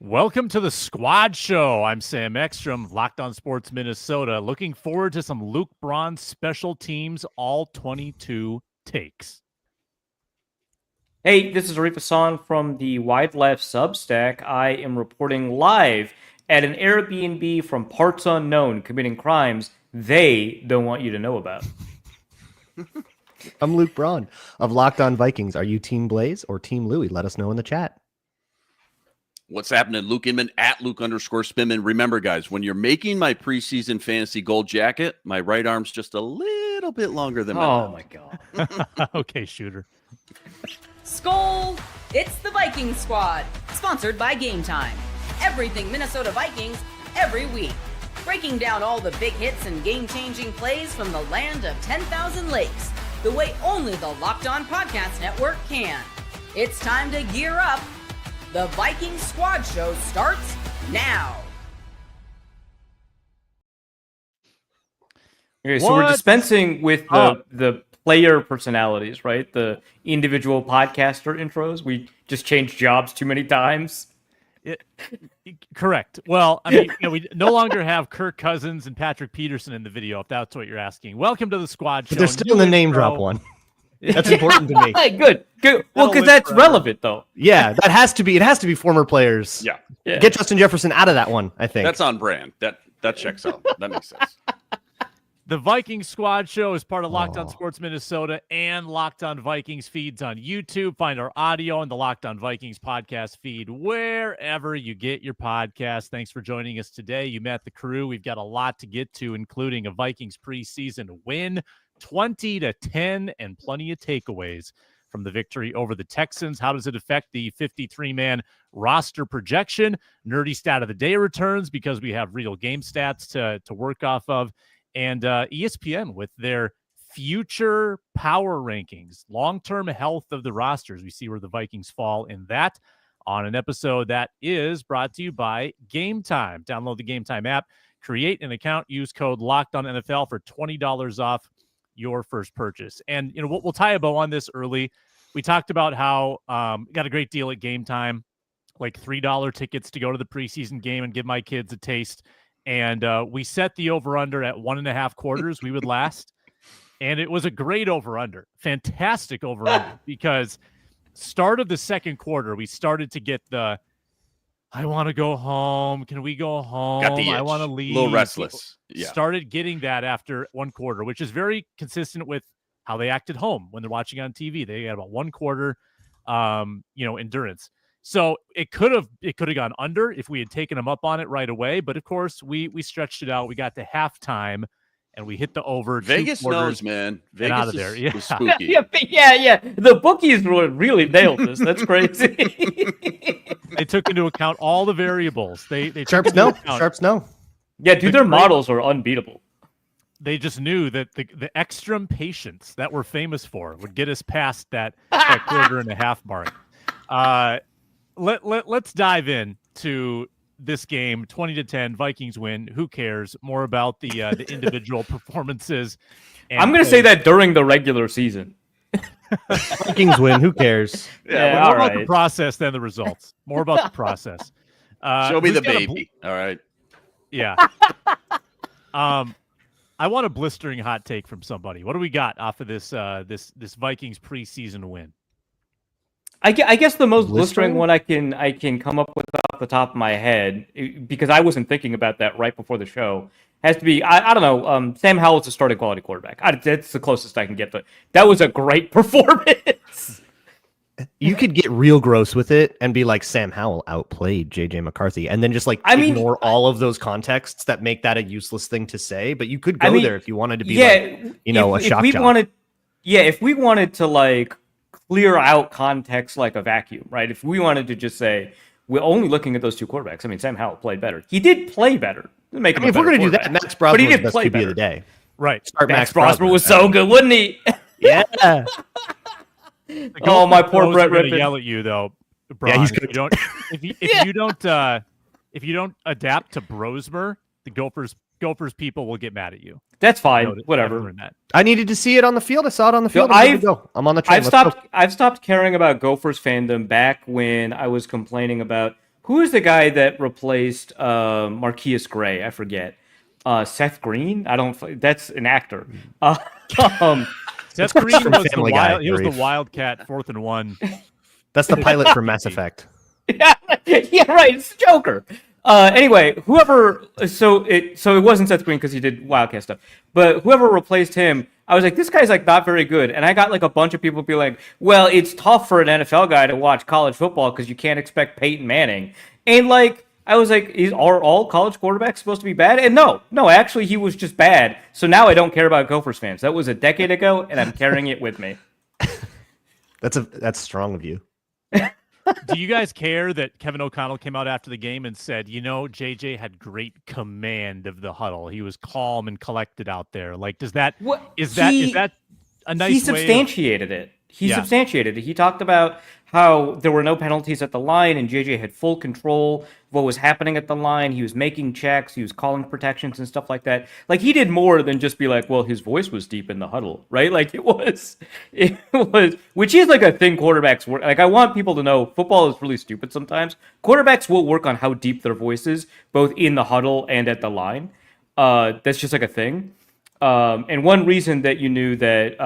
Welcome to the Squad Show. I'm Sam Ekstrom, Locked On Sports Minnesota. Looking forward to some Luke Braun special teams all 22 takes. Hey, this is Arif Hasan from the Wide Left Substack. I am reporting live at an Airbnb from parts unknown committing crimes they don't want you to know about. I'm Luke Braun of Locked On Vikings. Are you Team Blaze or Team Louie? Let us know in the chat. What's happening? Luke Inman at Luke_Spinman. Remember, guys, when you're making my preseason fantasy gold jacket, my right arm's just a little bit longer than my Oh, left. my God. Okay, shooter. Skol! It's the Vikings Squad, sponsored by Game Time. Everything Minnesota Vikings, every week. Breaking down all the big hits and game-changing plays from the land of 10,000 lakes, the way only the Locked On Podcast Network can. It's time to gear up. The Vikings Squad Show starts now. Okay, so we're dispensing with the player personalities, right? The individual podcaster intros. We just changed jobs too many times. Correct. Well, I mean, we no longer have Kirk Cousins and Patrick Peterson in the video, if that's what you're asking. Welcome to the Squad Show. But they're still in the name drop one. That's important to me. Hey, good. Well, because that's relevant, though. Yeah, that has to be. It has to be former players. Yeah. Get Justin Jefferson out of that one, I think. That's on brand. That checks out. That makes sense. The Vikings Squad Show is part of Locked On Sports Minnesota and Locked On Vikings feeds on YouTube. Find our audio on the Locked On Vikings podcast feed wherever you get your podcast. Thanks for joining us today. You met the crew. We've got a lot to get to, including a Vikings preseason win, 20-10, and plenty of takeaways from the victory over the Texans. How does it affect the 53-man roster projection? Nerdy stat of the day returns because we have real game stats to work off of. And ESPN with their future power rankings, long-term health of the rosters. We see where the Vikings fall in that on an episode that is brought to you by Game Time. Download the Game Time app, create an account, use code LOCKEDONNFL for $20 off your first purchase. And, we'll tie a bow on this early. We talked about how got a great deal at Game Time, like $3 tickets to go to the preseason game and give my kids a taste. And we set the over-under at 1.5 quarters. We would last. And it was a great over-under. Fantastic over-under. Because start of the second quarter, we started to get the, I want to go home. Can we go home? Got the itch. I want to leave. A little restless. Yeah. Started getting that after one quarter, which is very consistent with how they act at home when they're watching on TV. They got about one quarter, endurance. So it could have gone under if we had taken them up on it right away. But of course, we stretched it out. We got to halftime, and we hit the over. Vegas knows, man. Vegas out of there. Yeah. is spooky. Yeah. The bookies really nailed this. That's crazy. They took into account all the variables. They Sharps no. Yeah, dude, their models are unbeatable. They just knew that the Ekstrom patience that we're famous for would get us past that quarter and a half mark. Let's dive in to this game. 20-10, Vikings win. Who cares? More about the individual performances. I'm going to say that during the regular season. Vikings win. Who cares? Yeah, more about the process than the results. More about the process. Show me the baby. All right. Yeah. I want a blistering hot take from somebody. What do we got off of this Vikings preseason win? I guess the most blistering one I can come up with off the top of my head, because I wasn't thinking about that right before the show, has to be, I don't know, Sam Howell is a starting quality quarterback. That's the closest I can get to it. That was a great performance. You could get real gross with it and be like, Sam Howell outplayed JJ McCarthy, and then just ignore all of those contexts that make that a useless thing to say. But you could go there if you wanted to be a shock job. If we wanted to clear out context like a vacuum, right? If we wanted to just say we're only looking at those two quarterbacks, I mean, Sam Howell played better. He did play better. If we're going to do that, Max Brosmer was the best QB of the day. Right. Max Brosmer was so good, wouldn't he? Yeah. Oh, my poor Brett Rippon. Yell at you though, Braun. Yeah, he's good. If you don't adapt to Brosmer, the Gophers people will get mad at you. That's fine. Whatever. I needed to see it on the field. I saw it on the field. I'm on the train. I've stopped caring about Gophers fandom back when I was complaining about who is the guy that replaced Marquise Gray? I forget. Seth Green? That's an actor. Seth Green was Family Guy, he was the Arif. Wildcat 4th and 1. That's the pilot for Mass Effect. yeah, right. It's Joker. Anyway, so it wasn't Seth Green because he did Wildcat stuff, but whoever replaced him, I was like, this guy's like not very good. And I got like a bunch of people be like, well, it's tough for an NFL guy to watch college football because you can't expect Peyton Manning. And like, I was like, are all college quarterbacks supposed to be bad? And no, actually he was just bad. So now I don't care about Gophers fans. That was a decade ago and I'm carrying it with me. That's strong of you. Do you guys care that Kevin O'Connell came out after the game and said, JJ had great command of the huddle. He was calm and collected out there. Like, is that a nice way? He substantiated it. Substantiated it. He talked about how there were no penalties at the line and JJ had full control of what was happening at the line. He was making checks. He was calling protections and stuff like that. Like, he did more than just be like, well, his voice was deep in the huddle, right? Like, it was, which is like a thing quarterbacks work. Like, I want people to know football is really stupid sometimes. Quarterbacks will work on how deep their voice is, both in the huddle and at the line. That's just like a thing. And one reason that you knew that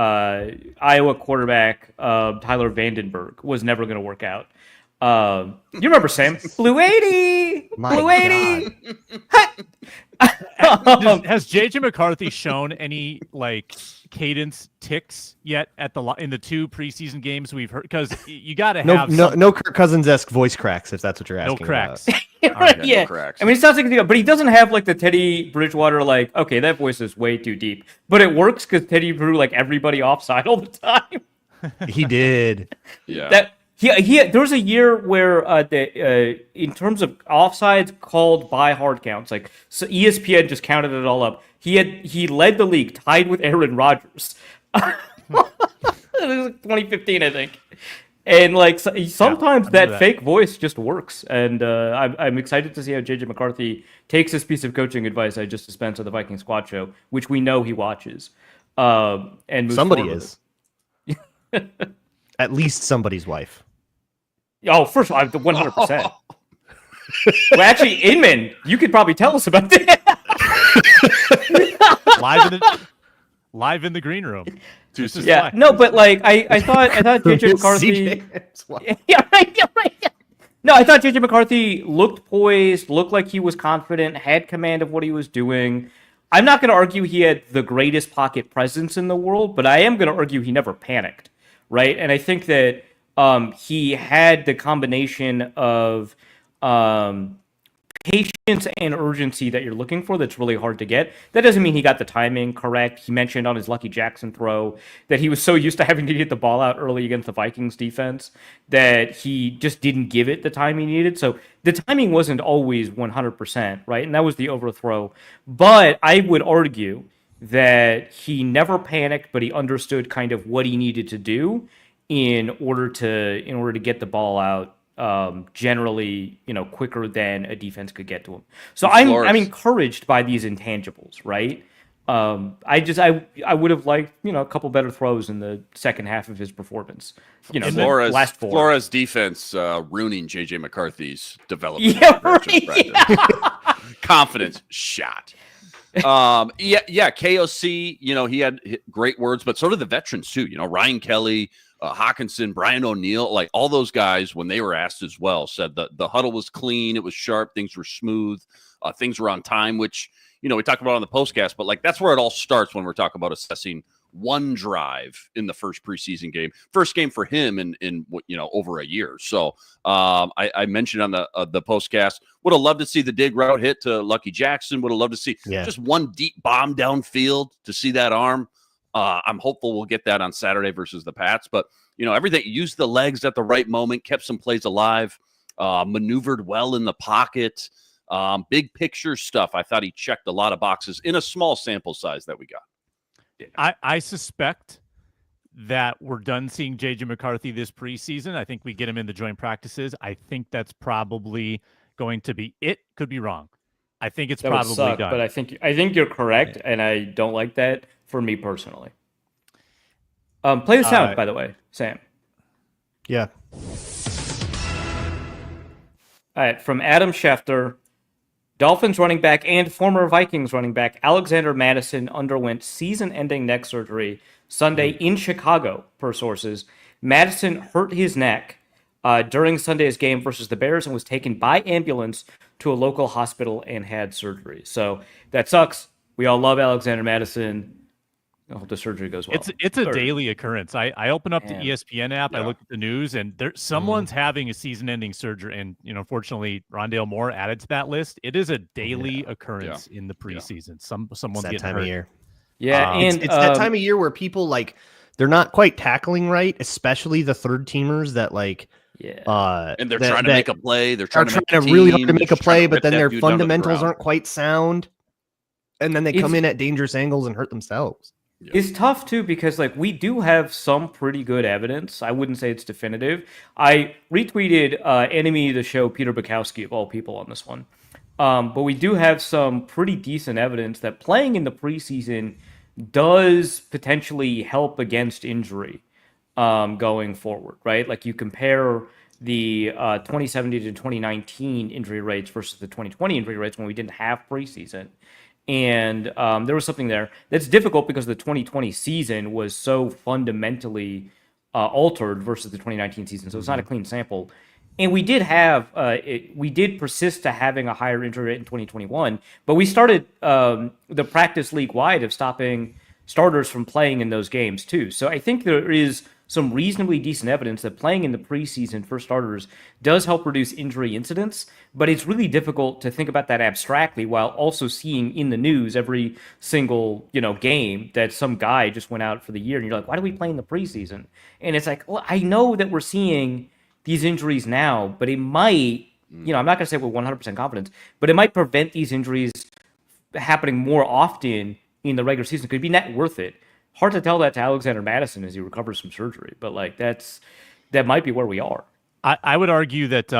Iowa quarterback Tyler Vandenberg was never going to work out. You remember Sam? Blue 80! Blue 80! Has JJ McCarthy shown any like cadence ticks yet in the 2 preseason games we've heard? Because you got to have no Kirk Cousins-esque voice cracks if that's what you're asking. No cracks. Right, yeah. No cracks. I mean, it sounds like but he doesn't have like the Teddy Bridgewater like, okay, that voice is way too deep, but it works because Teddy threw like everybody offside all the time. He did. Yeah. There was a year where in terms of offsides called by hard counts, like so ESPN just counted it all up. He led the league, tied with Aaron Rodgers. It was 2015, I think. And like sometimes that fake voice just works, and I'm excited to see how JJ McCarthy takes this piece of coaching advice I just dispensed on the Viking Squad show, which we know he watches. And somebody is. At least somebody's wife. Oh, first of all, 100%. Well, actually, Inman, you could probably tell us about that. Live in the green room. Yeah, no, but like I thought JJ McCarthy. Yeah, right. No, I thought JJ McCarthy looked poised, looked like he was confident, had command of what he was doing. I'm not going to argue he had the greatest pocket presence in the world, but I am going to argue he never panicked, right? And I think that he had the combination of patience and urgency that you're looking for that's really hard to get. That doesn't mean he got the timing correct. He mentioned on his Lucky Jackson throw that he was so used to having to get the ball out early against the Vikings defense that he just didn't give it the time he needed. So the timing wasn't always 100%, right? And that was the overthrow. But I would argue that he never panicked, but he understood kind of what he needed to do in order to get the ball out generally, quicker than a defense could get to him. So I'm encouraged by these intangibles, right? I would have liked, a couple better throws in the second half of his performance. The last 4. Flores defense ruining JJ McCarthy's development. Yeah, right. Yeah. Confidence shot. KOC, he had great words, but so did the veterans too. Ryan Kelly, Hawkinson, Brian O'Neill, like all those guys, when they were asked as well, said that the huddle was clean, it was sharp, things were smooth, things were on time, which, we talked about on the postcast, but like that's where it all starts when we're talking about assessing one drive in the first preseason game, first game for him in over a year. So I mentioned on the postcast, would have loved to see the dig route hit to Lucky Jackson, would have loved to see just one deep bomb downfield to see that arm. I'm hopeful we'll get that on Saturday versus the Pats, but everything, used the legs at the right moment, kept some plays alive, maneuvered well in the pocket, big picture stuff. I thought he checked a lot of boxes in a small sample size that we got. I suspect that we're done seeing JJ McCarthy this preseason. I think we get him in the joint practices. I think that's probably going to be it. Could be wrong. I think it's probably done. But I think you're correct, and I don't like that for me personally. Play the sound, by the way, Sam. Yeah. All right, from Adam Schefter, Dolphins running back and former Vikings running back Alexander Mattison underwent season-ending neck surgery Sunday in Chicago, per sources. Mattison hurt his neck during Sunday's game versus the Bears and was taken by ambulance to a local hospital and had surgery. So that sucks. We all love Alexander Mattison. I hope the surgery goes well. It's a daily occurrence. I open up the ESPN app, I look at the news, and someone's having a season-ending surgery. And unfortunately, Rondale Moore added to that list. It is a daily occurrence in the preseason. Someone's getting time hurt. of year. Yeah, and it's that time of year where people they're not quite tackling right, especially the third teamers that and they're trying to make a play. They're trying to really hard to make a play, but then their fundamentals aren't quite sound, and then they come in at dangerous angles and hurt themselves. Yeah. It's tough too because we do have some pretty good evidence. I wouldn't say it's definitive. I retweeted enemy of the show Peter Bukowski of all people on this one, but we do have some pretty decent evidence that playing in the preseason does potentially help against injury going forward. Right, you compare the 2017 to 2019 injury rates versus the 2020 injury rates when we didn't have preseason. And there was something there that's difficult because the 2020 season was so fundamentally altered versus the 2019 season. So it's not a clean sample. And we did we did persist to having a higher injury rate in 2021, but we started the practice league-wide of stopping starters from playing in those games too. So I think there is some reasonably decent evidence that playing in the preseason for starters does help reduce injury incidents, but it's really difficult to think about that abstractly while also seeing in the news every single, game that some guy just went out for the year, and you're like, why do we play in the preseason? And it's like, well, I know that we're seeing these injuries now, but it might, I'm not going to say with 100% confidence, but it might prevent these injuries happening more often in the regular season. Could be net worth it. Hard to tell that to Alexander Mattison as he recovers from surgery, but that might be where we are. I would argue that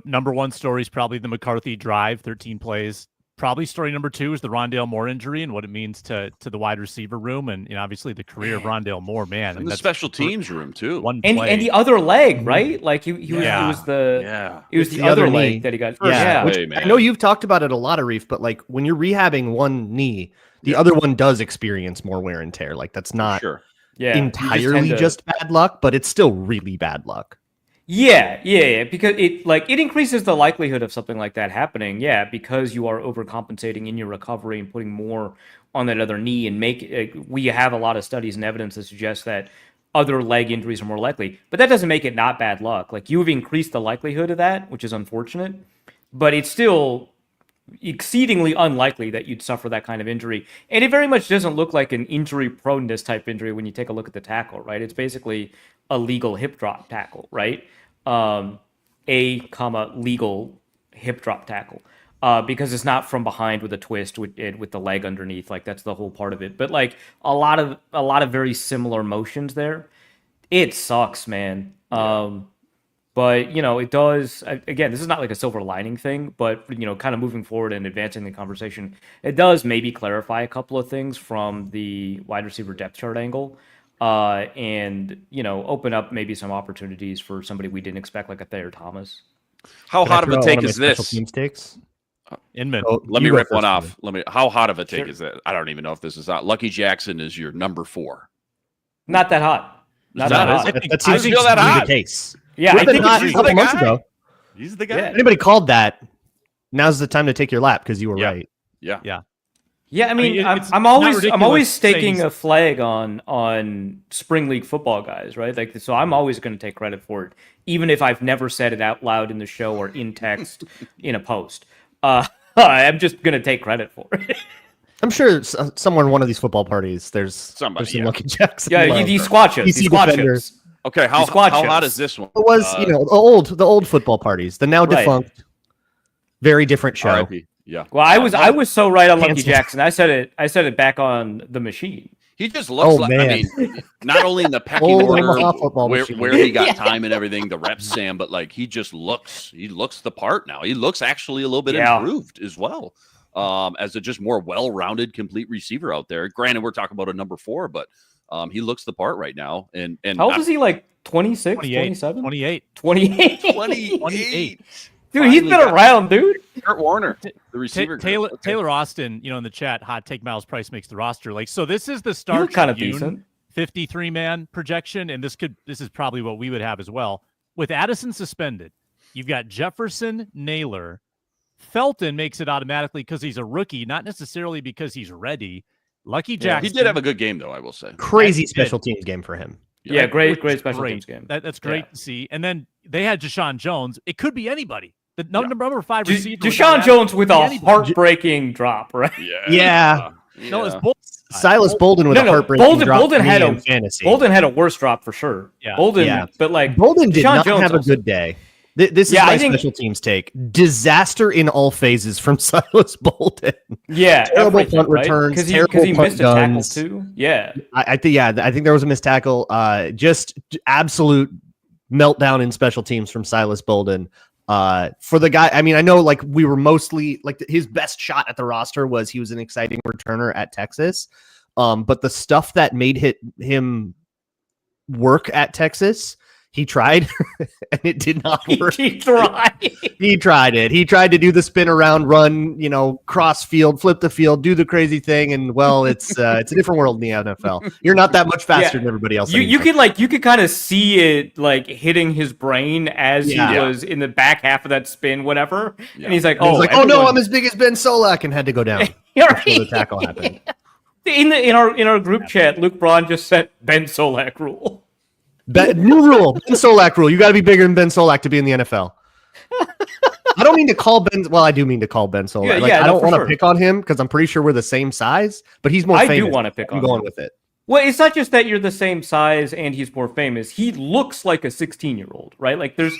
number one story is probably the McCarthy drive, 13 plays. Probably story number two is the Rondale Moore injury and what it means to the wide receiver room, and obviously the career of Rondale Moore, man, and the special teams room too. And the other leg, right? It was the other leg that he got. I know you've talked about it a lot, Arif, but when you're rehabbing one knee, the other one does experience more wear and tear. That's not entirely just bad luck, but it's still really bad luck. Yeah, because it increases the likelihood of something like that happening. Yeah, because you are overcompensating in your recovery and putting more on that other knee, and we have a lot of studies and evidence that suggest that other leg injuries are more likely. But that doesn't make it not bad luck. You've increased the likelihood of that, which is unfortunate, but it's still exceedingly unlikely that you'd suffer that kind of injury. And it very much doesn't look like an injury proneness type injury when you take a look at the tackle, right? It's basically a legal hip drop tackle, right? Legal hip drop tackle. Because it's not from behind with a twist with the leg underneath. That's the whole part of it. But a lot of very similar motions there. It sucks, man. But, it does, again, this is not a silver lining thing, but, kind of moving forward and advancing the conversation, it does maybe clarify a couple of things from the wide receiver depth chart angle and, open up maybe some opportunities for somebody we didn't expect, like a Thayer Thomas. How hot of a take is this? Inman. Let me rip one off. How hot of a take is that? I don't even know if this is hot. Lucky Jackson is your number 4. Not that hot. Not that hot. That seems to be the case. Yeah, I think a couple months ago. He's the guy. Yeah. Anybody called that? Now's the time to take your lap because you were right. Yeah. I mean, I'm always staking a flag on spring league football guys, right? So I'm always going to take credit for it, even if I've never said it out loud in the show or in text in a post. I'm just going to take credit for it. I'm sure somewhere in one of these football parties, there's some Lucky Jackson. Yeah, these squat shows. These squat shows. Okay, how hot is this one? It was, the old football parties, the now defunct, very different show. R.I.P. Yeah. Well, I was so right on Lucky Jackson. I said it back on the machine. He just looks I mean, not only in the pecking order where he got time and everything, the reps, Sam, but he just looks the part now. He looks actually a little bit improved as well. As a just more well-rounded, complete receiver out there. Granted, we're talking about a number 4, but he looks the part right now. And how old is he? 26, 27? 28. 28. 28. Dude, he's been around, dude. Kurt Warner, the receiver. Taylor Austin, in the chat, hot take Miles Price makes the roster. So this is the start kind of decent 53-man projection, and this is probably what we would have as well. With Addison suspended, you've got Jefferson, Naylor. Felton makes it automatically because he's a rookie, not necessarily because he's ready. Lucky Jackson. He did have a good game, though, I will say. Crazy special teams game for him. Yeah, great special teams game. That's great to see. And then they had Deshaun Jones. It could be anybody. The number 5 receiver. Deshaun Jones with a heartbreaking drop, right? Yeah. No, it's Bolden. Silas Bolden with a heartbreaking drop. Bolden had a fantasy. Bolden had a worse drop for sure. Yeah. Bolden, but Bolden did Deshaun not Jones have a good day. This is my special teams take. Disaster in all phases from Silas Bolden. Yeah, terrible punt returns. Because he missed a tackle too. Yeah, I think there was a missed tackle. Just absolute meltdown in special teams from Silas Bolden. For the guy, I mean, I know we were mostly his best shot at the roster was he was an exciting returner at Texas. But the stuff that made him work at Texas, he tried and it did not work. He tried. He tried it. He tried to do the spin around run, cross field, flip the field, do the crazy thing. And it's a different world in the NFL. You're not that much faster than everybody else. You could kind of see it hitting his brain as he was in the back half of that spin, whatever. Yeah. And he's like, oh no, I'm as big as Ben Solak, and had to go down before the tackle happened. In our group chat, Luke Braun just said Ben Solak rule. New rule, Ben Solak rule. You got to be bigger than Ben Solak to be in the NFL. I don't mean to call Ben. Well, I do mean to call Ben Solak. I don't want to pick on him because I'm pretty sure we're the same size, but he's more famous. I do want to pick on him. I'm going with it. Well, it's not just that you're the same size and he's more famous. He looks like a 16-year-old, right? There's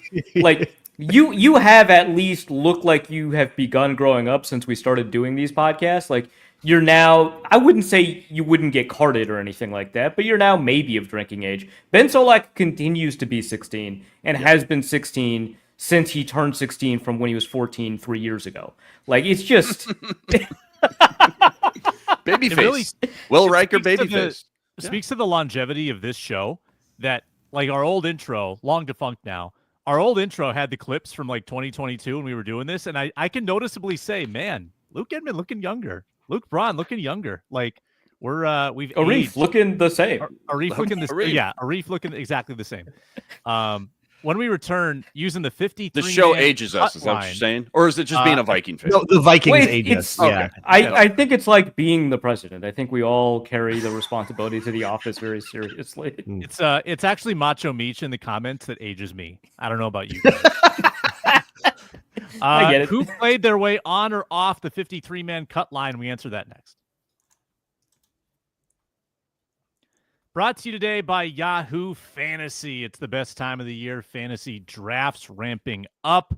you have at least looked like you have begun growing up since we started doing these podcasts. You're now, I wouldn't say you wouldn't get carded or anything like that, but you're now maybe of drinking age. Ben Solak continues to be 16 and has been 16 since he turned 16 from when he was 14 3 years ago. It's just... Babyface. Really, Will Riker, babyface. Speaks to the longevity of this show that, our old intro, long defunct now, our old intro had the clips from, 2022 when we were doing this, and I can noticeably say, man, Luke Edmond looking younger. Luke Braun looking younger. We've Arif aged. Looking the same. Arif looking the same. Yeah, Arif looking exactly the same. When we return using the 53, the show ages us. Is that what you're saying, or is it just being a Viking fan? No, the Vikings age us. Okay. I think it's like being the president. I think we all carry the responsibility to the office very seriously. It's actually Macho Meech in the comments that ages me. I don't know about you guys. I get it. Who played their way on or off the 53-man cut line? We answer that next. Brought to you today by Yahoo Fantasy. It's the best time of the year. Fantasy drafts ramping up.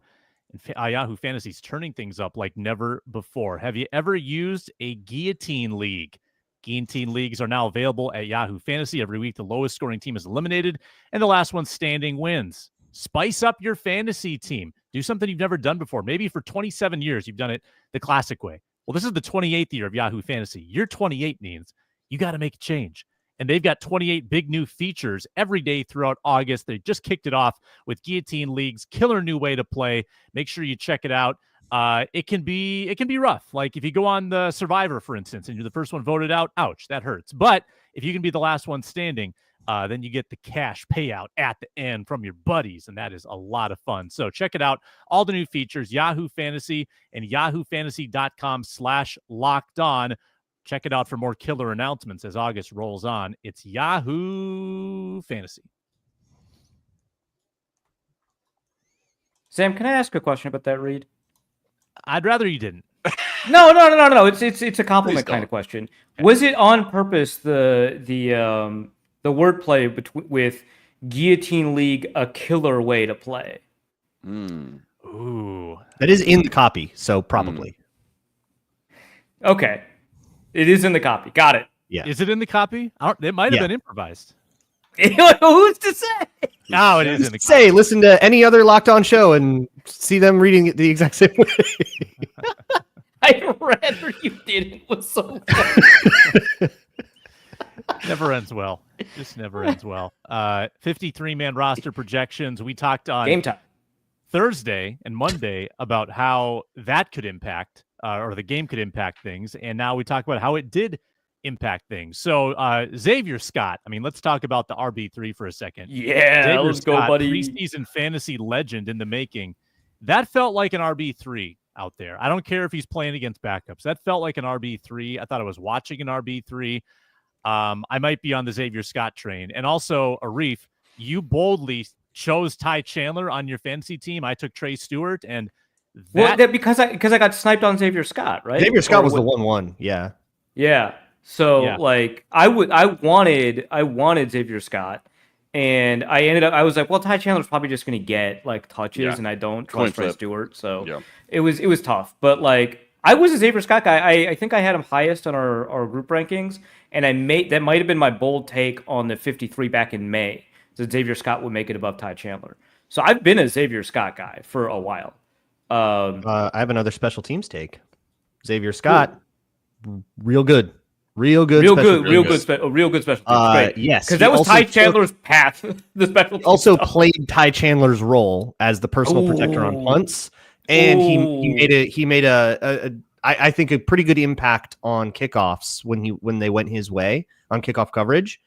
Yahoo Fantasy's turning things up like never before. Have you ever used a guillotine league? Guillotine leagues are now available at Yahoo Fantasy. Every week, the lowest scoring team is eliminated, and the last one standing wins. Spice up your fantasy team. Do something you've never done before. Maybe for 27 years, you've done it the classic way. Well, this is the 28th year of Yahoo Fantasy. Year 28 means you got to make a change. And they've got 28 big new features every day throughout August. They just kicked it off with Guillotine Leagues. Killer new way to play. Make sure you check it out. It can be rough. If you go on the Survivor, for instance, and you're the first one voted out, ouch, that hurts. But if you can be the last one standing, then you get the cash payout at the end from your buddies, and that is a lot of fun. So check it out. All the new features, Yahoo Fantasy and yahoofantasy.com/lockedon. Check it out for more killer announcements as August rolls on. It's Yahoo Fantasy. Sam, can I ask a question about that, Reed? I'd rather you didn't. No. It's a compliment kind of question. Was it on purpose the wordplay with Guillotine League, a killer way to play? Ooh, that is in the copy, so probably. Okay. It is in the copy. Got it. Yeah. Is it in the copy? It might have been improvised. Who's to say? No, it is in the copy. Listen to any other Locked On show and see them reading it the exact same way. I'd rather you didn't. Was so never ends well. Just never ends well. 53-man roster projections. We talked on Game Time. Thursday and Monday about how that could impact or the game could impact things. And now we talk about how it did impact things. So Xavier Scott, I mean, let's talk about the RB3 for a second. Yeah, Xavier let's Scott, go, buddy. Preseason fantasy legend in the making. That felt like an RB3 out there. I don't care if he's playing against backups. That felt like an RB3. I thought I was watching an RB3. I might be on the Xavier Scott train. And also, Arif, you boldly chose Ty Chandler on your fantasy team. I took Trey Stewart, and because I got sniped on Xavier Scott, right? Xavier Scott was the 1-1. Yeah. Yeah. So like I wanted Xavier Scott, and I was like, well, Ty Chandler's probably just going to get like touches, and I don't trust Trey Stewart, so it was tough. But like I was a Xavier Scott guy. I think I had him highest on our group rankings, and that might have been my bold take on the 53 back in May, that Xavier Scott would make it above Ty Chandler. So I've been a Xavier Scott guy for a while. I have another special teams take. Xavier Scott, real good special teams. Great. Yes, because that was Ty Chandler's path. The special teams also stuff. Played Ty Chandler's role as the personal protector on punts, and he made I think a pretty good impact on kickoffs when they went his way on kickoff coverage.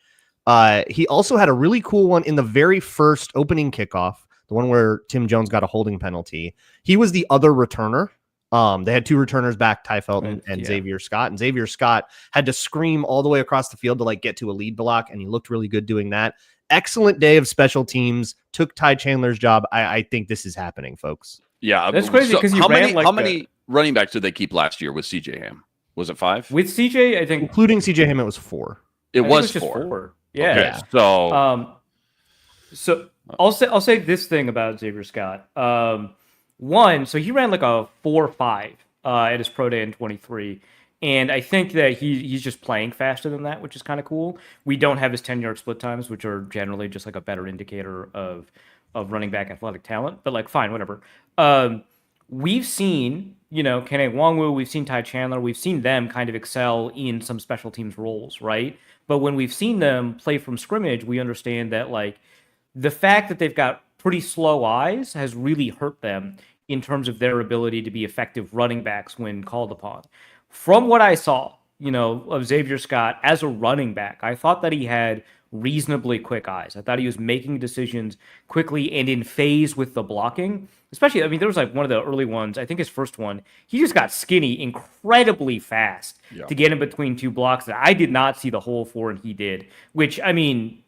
He also had a really cool one in the very first opening kickoff, the one where Tim Jones got a holding penalty. He was the other returner. They had two returners back, Ty Felton and Xavier Scott. And Xavier Scott had to scream all the way across the field to like get to a lead block, and he looked really good doing that. Excellent day of special teams. Took Ty Chandler's job. I think this is happening, folks. Yeah, that's crazy because how many running backs did they keep last year with CJ Ham? Was it 5? With CJ, I think including CJ Ham, it was 4. It was just 4. Yeah. Okay, so I'll say this thing about Xavier Scott. One, so he ran like a 4.5 at his pro day in 23, and I think that he's just playing faster than that, which is kind of cool. We don't have his 10-yard split times, which are generally just like a better indicator of running back athletic talent. But like, fine, whatever. We've seen, Kene Nwangwu, we've seen Ty Chandler, we've seen them kind of excel in some special teams roles, right? But when we've seen them play from scrimmage, we understand that like the fact that they've got pretty slow eyes has really hurt them in terms of their ability to be effective running backs when called upon. From what I saw, of Xavier Scott as a running back, I thought that he had reasonably quick eyes. I thought he was making decisions quickly and in phase with the blocking. Especially, I mean, there was like one of the early ones, I think his first one, he just got skinny incredibly fast to get in between two blocks that I did not see the hole for, and he did. Which, I mean,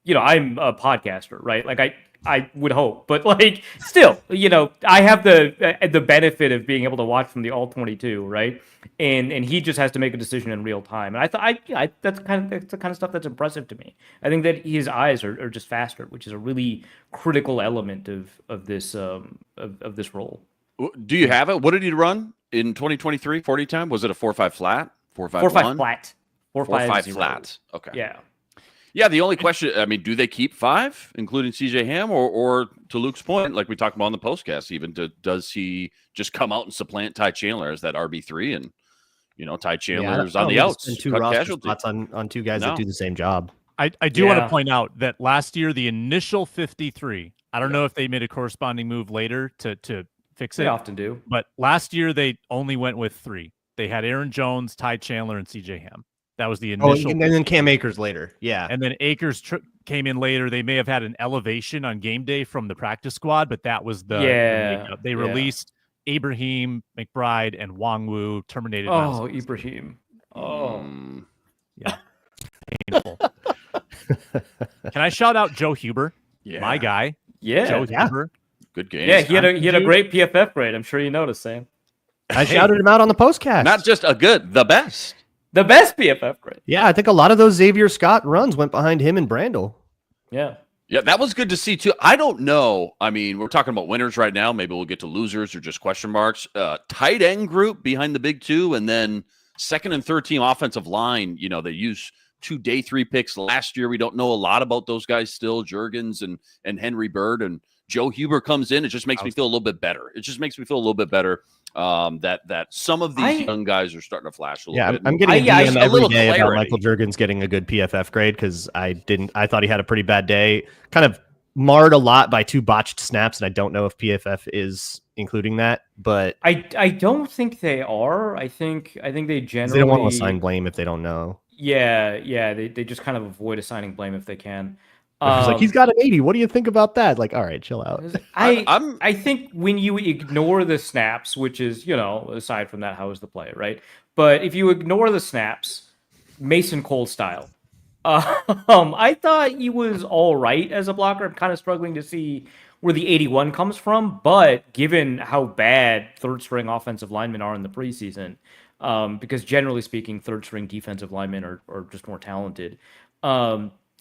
I'm a podcaster, right? Like I would hope, but like still, I have the benefit of being able to watch from the all 22, right? And he just has to make a decision in real time. And I thought that's the kind of stuff that's impressive to me. I think that his eyes are just faster, which is a really critical element of this role. Do you have it? What did he run in 2023 40 time? Was it a 4.5 flat? 4.5 flat. 4.5 flat. Okay. Yeah. Yeah, the only question, I mean, do they keep 5, including CJ Ham, or to Luke's point, like we talked about on the postcast, even does he just come out and supplant Ty Chandler as that RB3, and Ty Chandler's on the outs, two roster spots on two guys that do the same job. I do want to point out that last year the initial 53. I don't know if they made a corresponding move later to fix it. They often do, but last year they only went with 3. They had Aaron Jones, Ty Chandler, and CJ Ham. That was the initial. And then Cam Akers later. Yeah. And then Akers came in later. They may have had an elevation on game day from the practice squad, but that was the makeup. They released Ibrahim, McBride, and Nwangwu, terminated. Oh, Ibrahim. Oh. Yeah. Painful. Can I shout out Joe Huber? Yeah. My guy. Yeah. Joe Huber. Good game. Yeah, he had a great PFF grade. I'm sure you noticed, Sam. I shouted him out on the postcast. Not just a good, the best. The best PFF grade. Yeah, I think a lot of those Xavier Scott runs went behind him and Brandel. Yeah. Yeah, that was good to see, too. I don't know. I mean, we're talking about winners right now. Maybe we'll get to losers or just question marks. Tight end group behind the big 2, and then second and third team offensive line. They use 2 day 3 picks last year. We don't know a lot about those guys still, Juergens and Henry Bird. And Joe Huber comes in. It just makes me feel a little bit better. That some of these young guys are starting to flash a little bit. I'm getting a DM every day about Michael Juergens getting a good PFF grade because I thought he had a pretty bad day. Kind of marred a lot by 2 botched snaps, and I don't know if PFF is including that, but I don't think they are. I think they generally they don't want to assign blame if they don't know. Yeah, they just kind of avoid assigning blame if they can. He's like, he's got an 80. What do you think about that? Like, all right, chill out. I think when you ignore the snaps, which is, aside from that, how is the play, right? But if you ignore the snaps, Mason Cole style, I thought he was all right as a blocker. I'm kind of struggling to see where the 81 comes from, but given how bad third-string offensive linemen are in the preseason, because generally speaking, third-string defensive linemen are just more talented.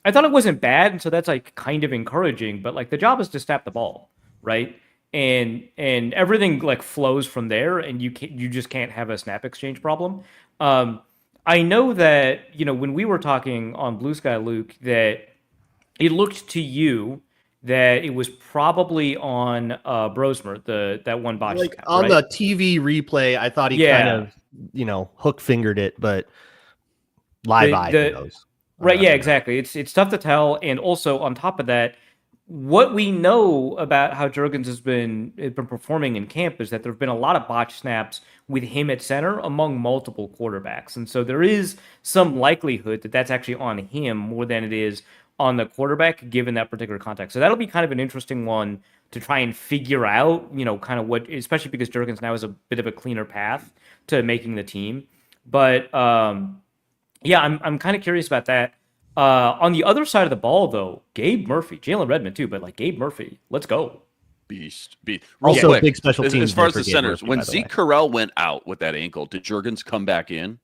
I thought it wasn't bad, and so that's like kind of encouraging. But like the job is to snap the ball, right? And everything like flows from there, and you just can't have a snap exchange problem. I know that when we were talking on Blue Sky, Luke, that it looked to you that it was probably on Brosmer, that one botch like snap, on right? the TV replay. I thought he kind of hook fingered it, but live eye knows. Right, yeah, exactly. It's tough to tell, and also on top of that, what we know about how Jurgens has been performing in camp is that there have been a lot of botch snaps with him at center among multiple quarterbacks, and so there is some likelihood that that's actually on him more than it is on the quarterback, given that particular context. So that'll be kind of an interesting one to try and figure out, kind of what, especially because Jurgens now has a bit of a cleaner path to making the team, but. Yeah, I'm kind of curious about that. On the other side of the ball, though, Gabe Murphy, Jalen Redmond too, but like Gabe Murphy, let's go. Beast. Also, quick, big special teams. As far as the centers, when Zeke Correll went out with that ankle, did Jurgens come back in?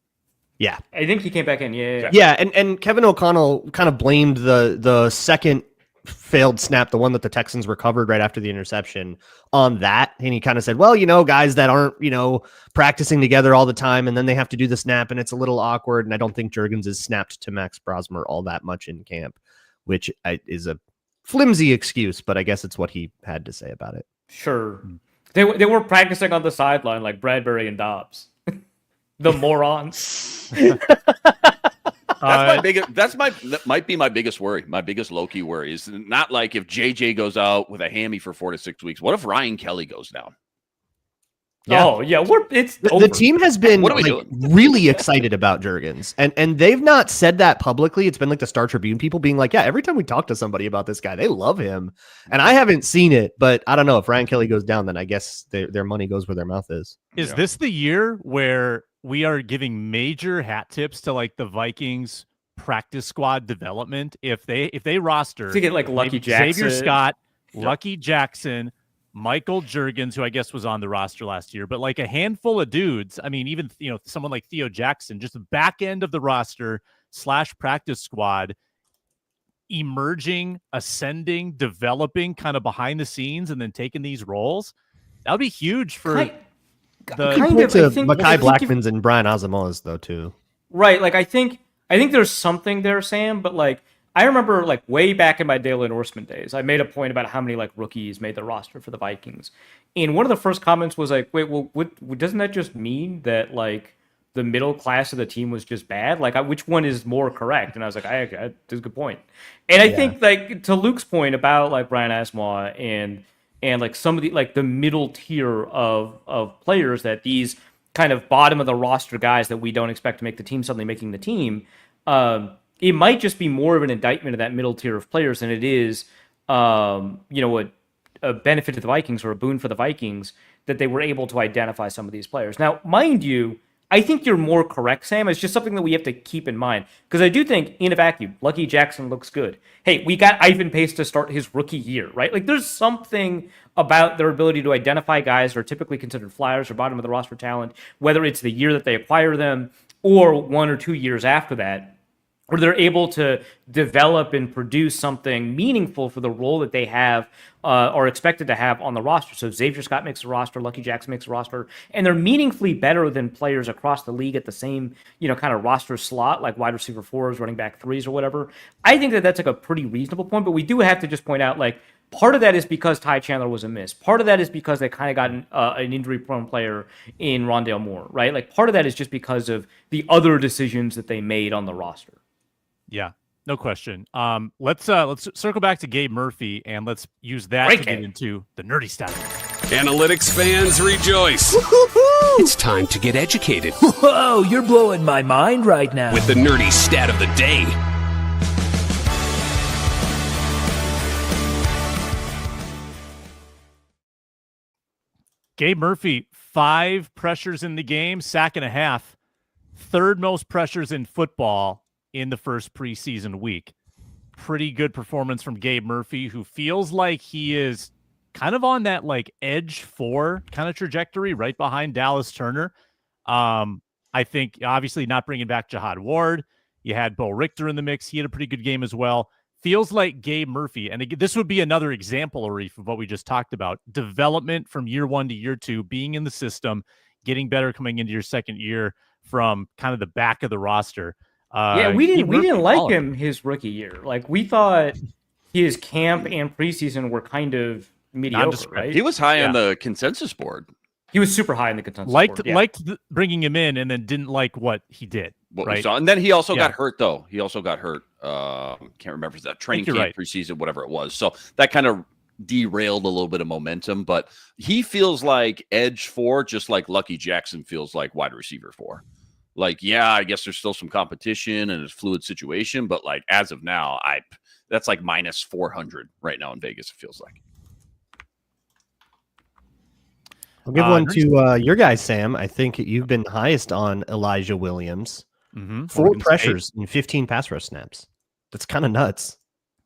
Yeah, I think he came back in. Yeah, and Kevin O'Connell kind of blamed the second failed snap, the one that the Texans recovered right after the interception, on that, and he kind of said, well, guys that aren't practicing together all the time, and then they have to do the snap, and it's a little awkward, and I don't think Jurgens has snapped to Max Brosmer all that much in camp, which is a flimsy excuse, but I guess it's what he had to say about it. Sure, they were practicing on the sideline like Bradbury and Dobbs, the morons. That might be my biggest worry. My biggest low-key worry is not like if JJ goes out with a hammy for 4 to 6 weeks. What if Ryan Kelly goes down? Yeah. Oh yeah, the team has been doing? really excited about Jurgens, and they've not said that publicly. It's been like the Star Tribune people being like, yeah, every time we talk to somebody about this guy, they love him, and I haven't seen it, but I don't know if Ryan Kelly goes down, then I guess their money goes where their mouth is. Is this the year where we are giving major hat tips to like the Vikings practice squad development? If they roster to get like Lucky Jackson, Xavier Scott, Lucky Jackson, Michael Jurgens, who I guess was on the roster last year, but like a handful of dudes. I mean, even someone like Theo Jackson, just the back end of the roster / practice squad, emerging, ascending, developing, kind of behind the scenes, and then taking these roles. That would be huge for I think Mekhi Blackman's and Brian Asamoah's though too. Right, like I think there's something there, Sam, but like I remember like way back in my Dale Norseman days, I made a point about how many like rookies made the roster for the Vikings. And one of the first comments was like, wait, well, doesn't that just mean that like the middle class of the team was just bad? Like which one is more correct? And I was like, that's a good point. And I think like to Luke's point about like Brian Asamoah and like some of the like the middle tier of players, that these kind of bottom of the roster guys that we don't expect to make the team suddenly making the team, it might just be more of an indictment of that middle tier of players than it is, a benefit to the Vikings or a boon for the Vikings that they were able to identify some of these players. Now, mind you, I think you're more correct, Sam. It's just something that we have to keep in mind. Because I do think, in a vacuum, Lucky Jackson looks good. Hey, we got Ivan Pace to start his rookie year, right? Like, there's something about their ability to identify guys who are typically considered flyers or bottom of the roster talent, whether it's the year that they acquire them or 1 or 2 years after that, where they're able to develop and produce something meaningful for the role that they have or expected to have on the roster. So Xavier Scott makes the roster, Lucky Jackson makes the roster, and they're meaningfully better than players across the league at the same, kind of roster slot, like wide receiver 4s, running back 3s, or whatever. I think that that's like a pretty reasonable point, but we do have to just point out, like, part of that is because Ty Chandler was a miss. Part of that is because they kind of got an injury-prone player in Rondale Moore, right? Like, part of that is just because of the other decisions that they made on the roster. Yeah. No question. Let's circle back to Gabe Murphy and let's use that to get into the nerdy stuff. Analytics fans rejoice. It's time to get educated. Whoa, you're blowing my mind right now. With the nerdy stat of the day. Gabe Murphy, 5 pressures in the game, sack and a half. Third most pressures in football in the first preseason week. Pretty good performance from Gabe Murphy, who feels like he is kind of on that like edge 4 kind of trajectory right behind Dallas Turner. I think obviously not bringing back Jihad Ward. You had Bo Richter in the mix. He had a pretty good game as well. Feels like Gabe Murphy, and this would be another example, Arif, of what we just talked about. Development from year 1 to year 2, being in the system, getting better coming into your second year from kind of the back of the roster. We didn't like him his rookie year. Like, we thought his camp and preseason were kind of mediocre, right? He was high on the consensus board. He was super high in the consensus board. Liked bringing him in, and then didn't like what he did. Right? And then he also got hurt, though. He also got hurt. Can't remember if it's that training camp, preseason, whatever it was. So that kind of derailed a little bit of momentum. But he feels like edge 4, just like Lucky Jackson feels like wide receiver 4. Like, yeah, I guess there's still some competition and it's a fluid situation, but like as of now, that's like minus 400 right now in Vegas. It feels like. I'll give one to your guy, Sam. I think you've been highest on Elijah Williams. 4 pressures and 15 pass rush snaps. That's kind of nuts.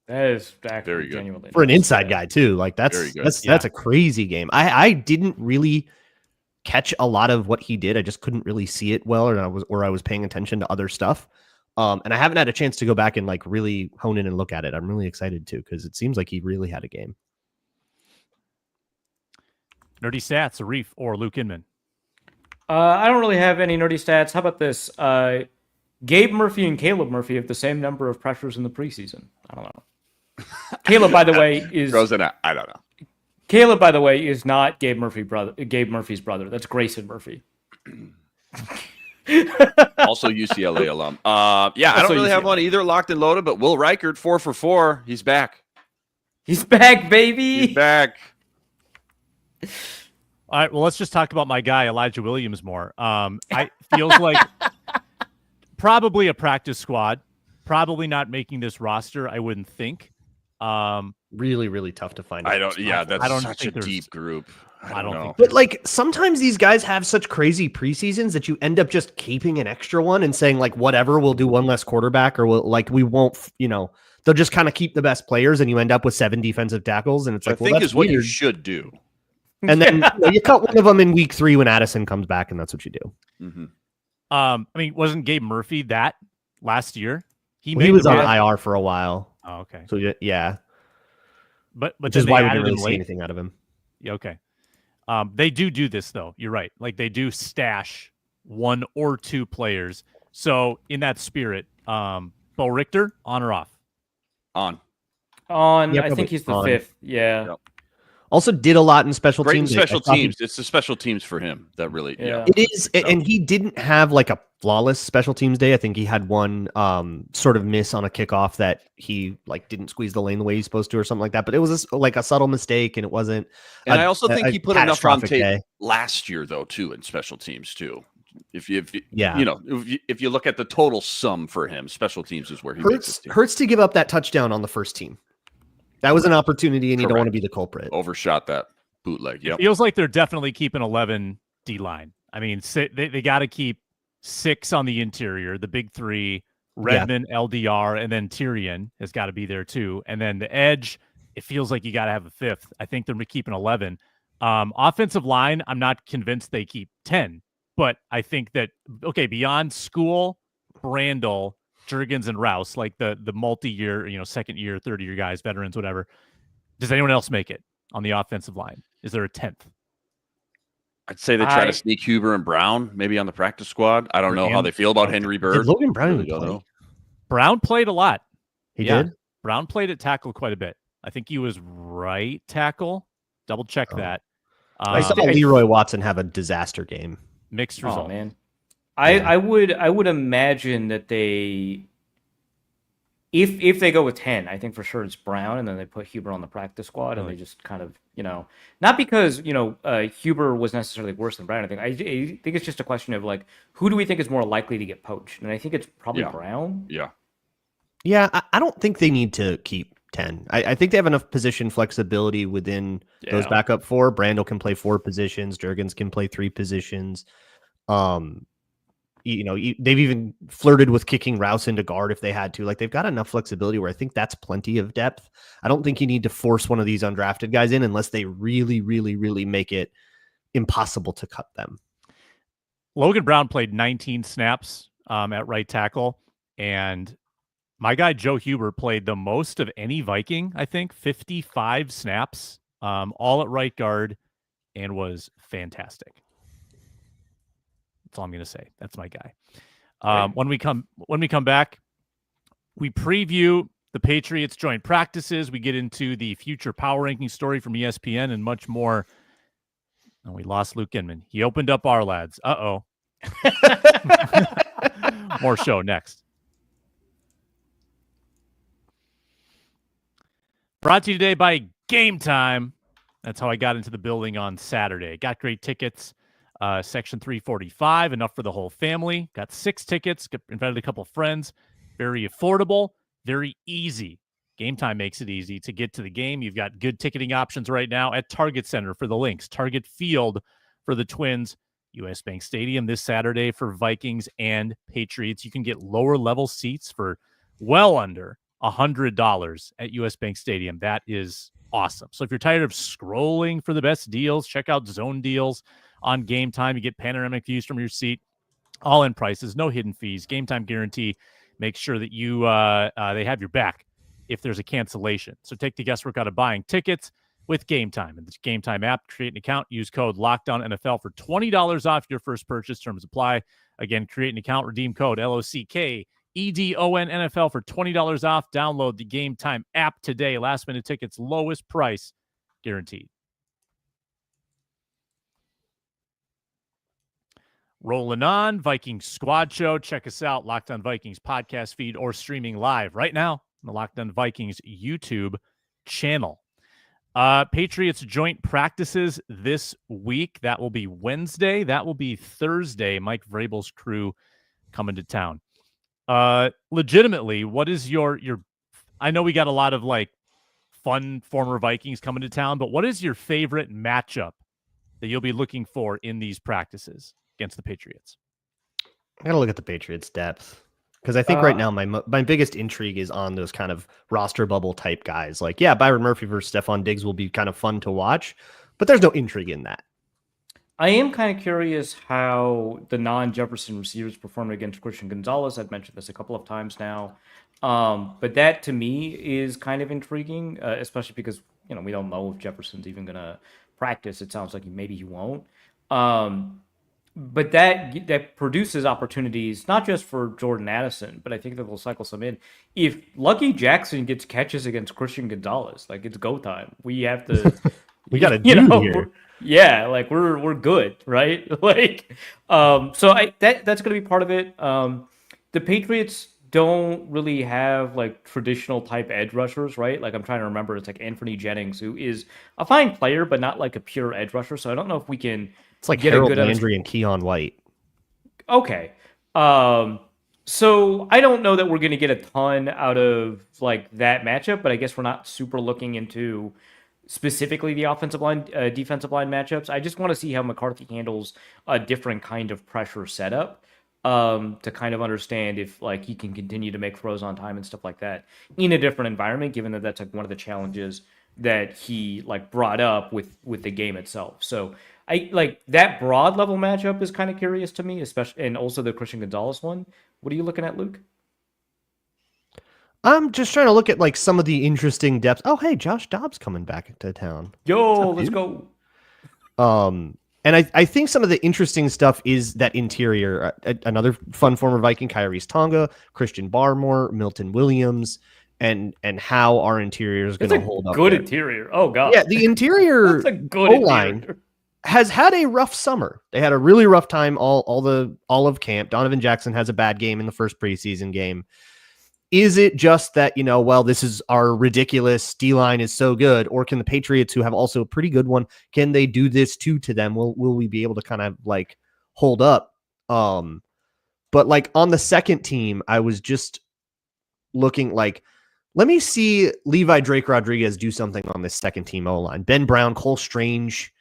That is actually genuinely for an inside guy too. Like that's a crazy game. I didn't really catch a lot of what he did. I just couldn't really see it well, or I was paying attention to other stuff. And I haven't had a chance to go back and like really hone in and look at it. I'm really excited to, because it seems like he really had a game. Nerdy stats, Arif or Luke Inman? I don't really have any nerdy stats. How about this? Gabe Murphy and Caleb Murphy have the same number of pressures in the preseason. I don't know. Caleb, by the way, is I don't know. Caleb, by the way, is not Gabe Murphy's brother. That's Grayson Murphy. Also UCLA alum. I don't really have one either locked and loaded, but Will Reichert, 4 for 4. He's back. He's back, baby. He's back. All right, well, let's just talk about my guy, Elijah Williams, more. I feels like probably a practice squad, probably not making this roster, I wouldn't think. Really, really tough to find. That's such a deep group. I don't know. But like sometimes these guys have such crazy preseasons that you end up just keeping an extra one and saying like, whatever, we'll do one less quarterback, or we won't, they'll just kind of keep the best players and you end up with 7 defensive tackles. And it's like, I think is what you should do. And then you cut one of them in week 3 when Addison comes back, and that's what you do. Mm-hmm. I mean, wasn't Gabe Murphy that last year? He was on IR for a while. Oh, okay. So yeah, but which is why we didn't really see anything out of him. Yeah, okay. They do this though. You're right. Like they do stash 1 or 2 players. So in that spirit, Bo Richter, on or off? On. Yeah, I think he's the 5th. Yeah. Yep. Also did a lot in special teams. Great special teams. It's the special teams for him that really. Yeah. It is, and he didn't have like a flawless special teams day. I think he had one sort of miss on a kickoff that he like didn't squeeze the lane the way he's supposed to, or something like that. But it was like a subtle mistake, and it wasn't. And I also think he put enough on tape last year, though, too, in special teams too. If you look at the total sum for him, special teams is where he hurts to give up that touchdown on the first team. That was an opportunity, and you don't want to be the culprit. Overshot that bootleg. Yep. It feels like they're definitely keeping 11 D-line. I mean, they got to keep 6 on the interior, the big 3, Redmond, LDR, and then Tyrion has got to be there too. And then the edge, it feels like you got to have a 5th. I think they're keeping 11. Offensive line, I'm not convinced they keep 10, but I think that, beyond School, Brandel, Jurgens, and Rouse, like the multi-year, second year, third year guys, veterans, whatever. Does anyone else make it on the offensive line? Is there a 10th? I'd say they try to sneak Huber and Brown maybe on the practice squad. I don't know how they feel about Henry Bird. Did Logan Brown play? Brown played a lot. He did? Brown played at tackle quite a bit. I think he was right tackle. Double check that. I saw Leroy Watson have a disaster game. Mixed result. Oh, man. I would imagine that they If they go with 10, I think for sure it's Braun, and then they put Huber on the practice squad, and they just kind of, not because, Huber was necessarily worse than Braun. I think it's just a question of, like, who do we think is more likely to get poached? And I think it's probably Braun. Yeah. Yeah, I don't think they need to keep 10. I think they have enough position flexibility within those backup 4. Brandel can play 4 positions. Jurgens can play 3 positions. They've even flirted with kicking Rouse into guard if they had to. Like, they've got enough flexibility where I think that's plenty of depth. I don't think you need to force one of these undrafted guys in unless they really, really, really make it impossible to cut them. Logan Brown played 19 snaps at right tackle, and my guy Joe Huber played the most of any Viking, I think, 55 snaps, all at right guard, and was fantastic. That's all I'm going to say. That's my guy. When we come back, we preview the Patriots joint practices. We get into the future power ranking story from ESPN and much more. Oh, we lost Luke Inman. He opened up our lads. Uh-oh. More show next. Brought to you today by Game Time. That's how I got into the building on Saturday. Got great tickets. Section 345, enough for the whole family. Got 6 tickets. Invited a couple friends. Very affordable. Very easy. Game Time makes it easy to get to the game. You've got good ticketing options right now at Target Center for the Lynx, Target Field for the Twins, US Bank Stadium this Saturday for Vikings and Patriots. You can get lower level seats for well under $100 at US Bank Stadium. That is awesome. So if you're tired of scrolling for the best deals, check out Zone Deals on Game Time. You get panoramic views from your seat, all in prices, no hidden fees. Game Time guarantee. Make sure that you they have your back if there's a cancellation. So take the guesswork out of buying tickets with Game Time. And the Game Time app, create an account, use code LOCKDOWNNFL for $20 off your first purchase. Terms apply. Again, create an account, redeem code LOCKEDON NFL for $20 off. Download the Game Time app today. Last minute tickets, lowest price guaranteed. Rolling on, Vikings Squad Show. Check us out, Locked On Vikings podcast feed, or streaming live right now on the Locked On Vikings YouTube channel. Patriots joint practices this week. That will be Wednesday. That will be Thursday. Mike Vrabel's crew coming to town. Legitimately, what is your I know we got a lot of like fun former Vikings coming to town, but what is your favorite matchup that you'll be looking for in these practices against the Patriots? I gotta look at the Patriots depth because I think right now my biggest intrigue is on those kind of roster bubble type guys. Like, yeah, Byron Murphy versus Stephon Diggs will be kind of fun to watch, but there's no intrigue in that. I am kind of curious how the non-Jefferson receivers performed against Christian Gonzalez. I've mentioned this a couple of times now. But that, to me, is kind of intriguing, especially because, we don't know if Jefferson's even going to practice. It sounds like maybe he won't. But that produces opportunities, not just for Jordan Addison, but I think that they'll cycle some in. If Lucky Jackson gets catches against Christian Gonzalez, like, it's go time. We have to... we got to do here. Yeah, like we're good, right? Like, so that's going to be part of it. The Patriots don't really have like traditional type edge rushers, right? Like, I'm trying to remember. It's like Anthony Jennings, who is a fine player, but not like a pure edge rusher. So I don't know if we can. It's like get Harold Landry and Keon White. Okay. So I don't know that we're going to get a ton out of like that matchup, but I guess we're not super looking into specifically the offensive line, defensive line matchups. I just want to see how McCarthy handles a different kind of pressure setup to kind of understand if like he can continue to make throws on time and stuff like that in a different environment, given that that's like one of the challenges that he like brought up with the game itself. So I like that broad level matchup is kind of curious to me, especially, and also the Christian Gonzalez one. What are you looking at, Luke? I'm just trying to look at like some of the interesting depths. Oh, hey, Josh Dobbs coming back to town. Yo, let's go. And I think some of the interesting stuff is that interior. Another fun former Viking, Kyrie's Tonga, Christian Barmore, Milton Williams, and how our interior is going to hold up. Good interior. Oh god. Yeah, the interior O-line has had a rough summer. They had a really rough time all of camp. Donovan Jackson has a bad game in the first preseason game. is it just that, well, this is our ridiculous D-line is so good, or can the Patriots, who have also a pretty good one, can they do this too to them? Will we be able to kind of like hold up? But like on the second team, I was just looking like, let me see Levi Drake Rodriguez do something on this second team O-line. Ben Brown, Cole Strange,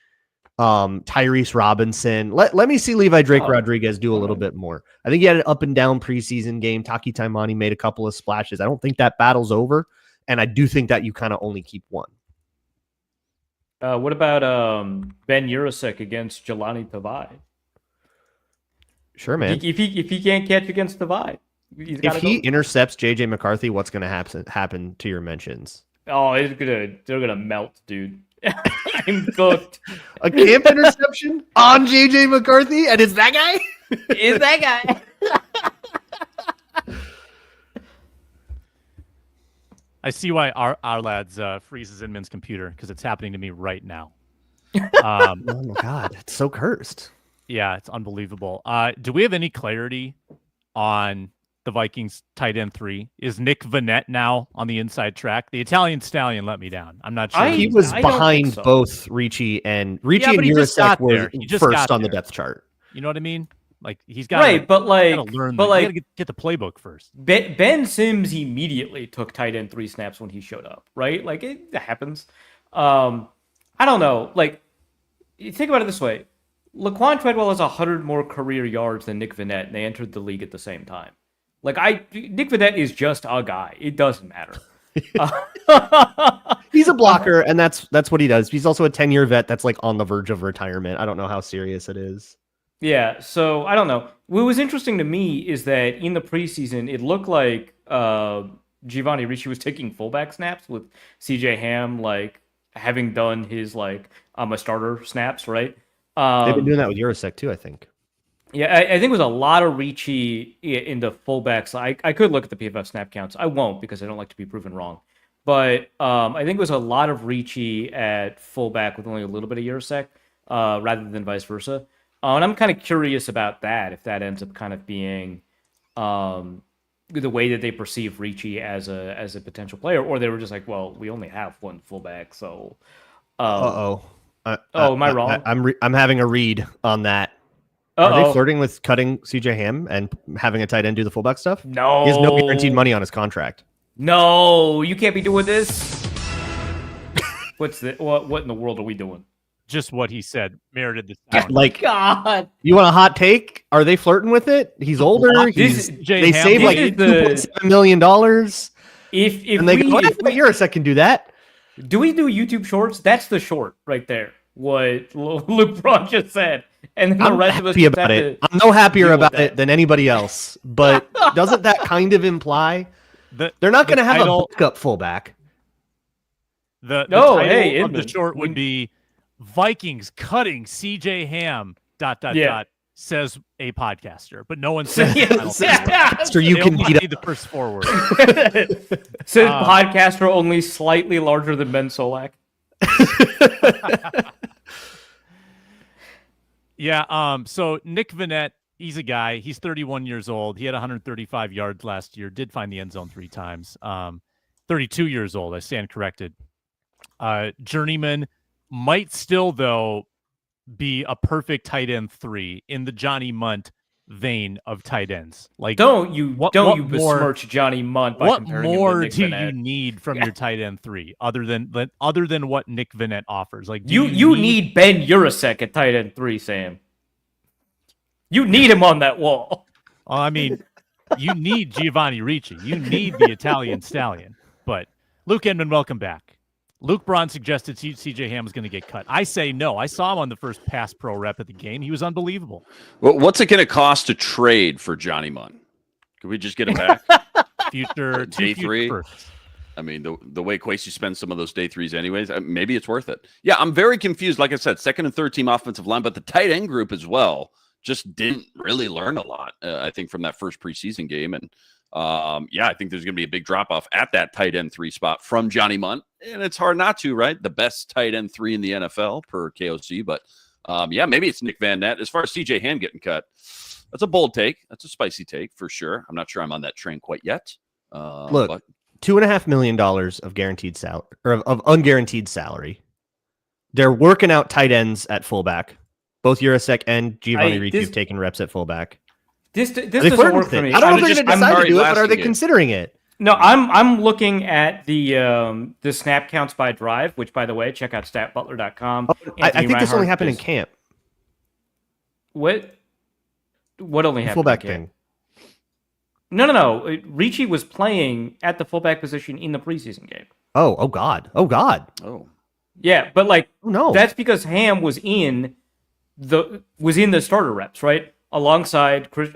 Tyrese Robinson. Let me see Levi Drake Rodriguez do a little bit more. I think he had an up and down preseason game. Taki Taimani made a couple of splashes. I don't think that battle's over, and I do think that you kind of only keep one. What about Ben Urasek against Jelani Tavai? Sure, man. If he can't catch against Tavai, if he intercepts JJ McCarthy, what's going to happen to your mentions? Oh, they're gonna melt, dude. I'm cooked. A camp interception on JJ McCarthy, and it's that guy? Is that guy? I see why our lads freezes Inman's computer, because it's happening to me right now. Oh my god, it's so cursed. Yeah, it's unbelievable. Do we have any clarity on the Vikings tight end 3? Is Nick Vanette now on the inside track? The Italian Stallion let me down. I'm not sure. He was behind both Ricci and Urasek were first on the depth chart. You know what I mean? Like he's got right, but like, learn. But like, like, you gotta get the playbook first. Ben Sims immediately took tight end 3 snaps when he showed up. Right, like it happens. I don't know. Like, think about it this way: Laquan Treadwell has 100 more career yards than Nick Vanette, and they entered the league at the same time. Like Nick Vanette is just a guy. It doesn't matter. He's a blocker, and that's what he does. He's also a 10-year vet that's like on the verge of retirement. I don't know how serious it is. Yeah, so I don't know. What was interesting to me is that in the preseason, it looked like Giovanni Ricci was taking fullback snaps with CJ Ham, like having done his like a starter snaps, right? They've been doing that with Urasek too, I think. Yeah, I think it was a lot of Ricci in the fullbacks. I could look at the PFF snap counts. I won't because I don't like to be proven wrong. But I think it was a lot of Ricci at fullback with only a little bit of Urasek rather than vice versa. And I'm kind of curious about that, if that ends up kind of being the way that they perceive Ricci as a potential player, or they were just like, well, we only have one fullback, so. Am I wrong? I'm having a read on that. Are they flirting with cutting CJ Ham and having a tight end do the fullback stuff? No. He has no guaranteed money on his contract. No, you can't be doing this. What in the world are we doing? Just what he said merited the sound. Like, God, you want a hot take? Are they flirting with it? He's older. They save like $2.7 million. Urasek can do that. Do we do YouTube shorts? That's the short right there. What Luke Braun just said. And then the rest of us about it. I'm no happier about it than anybody else. But doesn't that kind of imply they're not going to have a backup fullback? The title of the short would be Vikings cutting CJ Ham ... says a podcaster, but no one says podcaster. You can need the first forward. Says podcaster only slightly larger than Ben Solak. Yeah, so Nick Vanette, he's a guy. He's 31 years old. He had 135 yards last year, did find the end zone 3 times. 32 years old, I stand corrected. Journeyman might still, though, be a perfect tight end 3 in the Johnny Munt vein of tight ends. Like, don't you besmirch Johnny Munt by comparing him to Nick Vanette. What more do you need from your tight end 3 other than what Nick Vanette offers? Like, you need Ben Urasek at tight end 3, Sam. You need him on that wall. I mean, you need Giovanni Ricci. You need the Italian Stallion. But Luke Inman, welcome back. Luke Braun suggested CJ Ham was going to get cut. I say no. I saw him on the first pass pro rep at the game. He was unbelievable. Well, what's it going to cost to trade for Johnny Munn? Could we just get him back? Future day 3. I mean, the way Kwesi spends some of those day 3s anyways, maybe it's worth it. Yeah, I'm very confused. Like I said, second and third team offensive line, but the tight end group as well just didn't really learn a lot, I think, from that first preseason game. And I think there's going to be a big drop-off at that tight end 3 spot from Johnny Munt. And it's hard not to, right? The best tight end 3 in the NFL per KOC. But, maybe it's Nick Van Nett. As far as CJ Ham getting cut, that's a bold take. That's a spicy take for sure. I'm not sure I'm on that train quite yet. Look, But $2.5 million of guaranteed salary or of unguaranteed salary. They're working out tight ends at fullback. Both Jurasek and Giovanni Ricci have taken reps at fullback. This doesn't work for me. I don't know if they're going to decide to do it, but are they considering it? No, I'm looking at the snap counts by drive, which, by the way, check out statbutler.com. Oh, I think this only happened in camp. What only happened fullback in camp? thing. No. Ricci was playing at the fullback position in the preseason game. Oh God. oh, Yeah, but no, that's because Ham was in the starter reps, right? Alongside Brian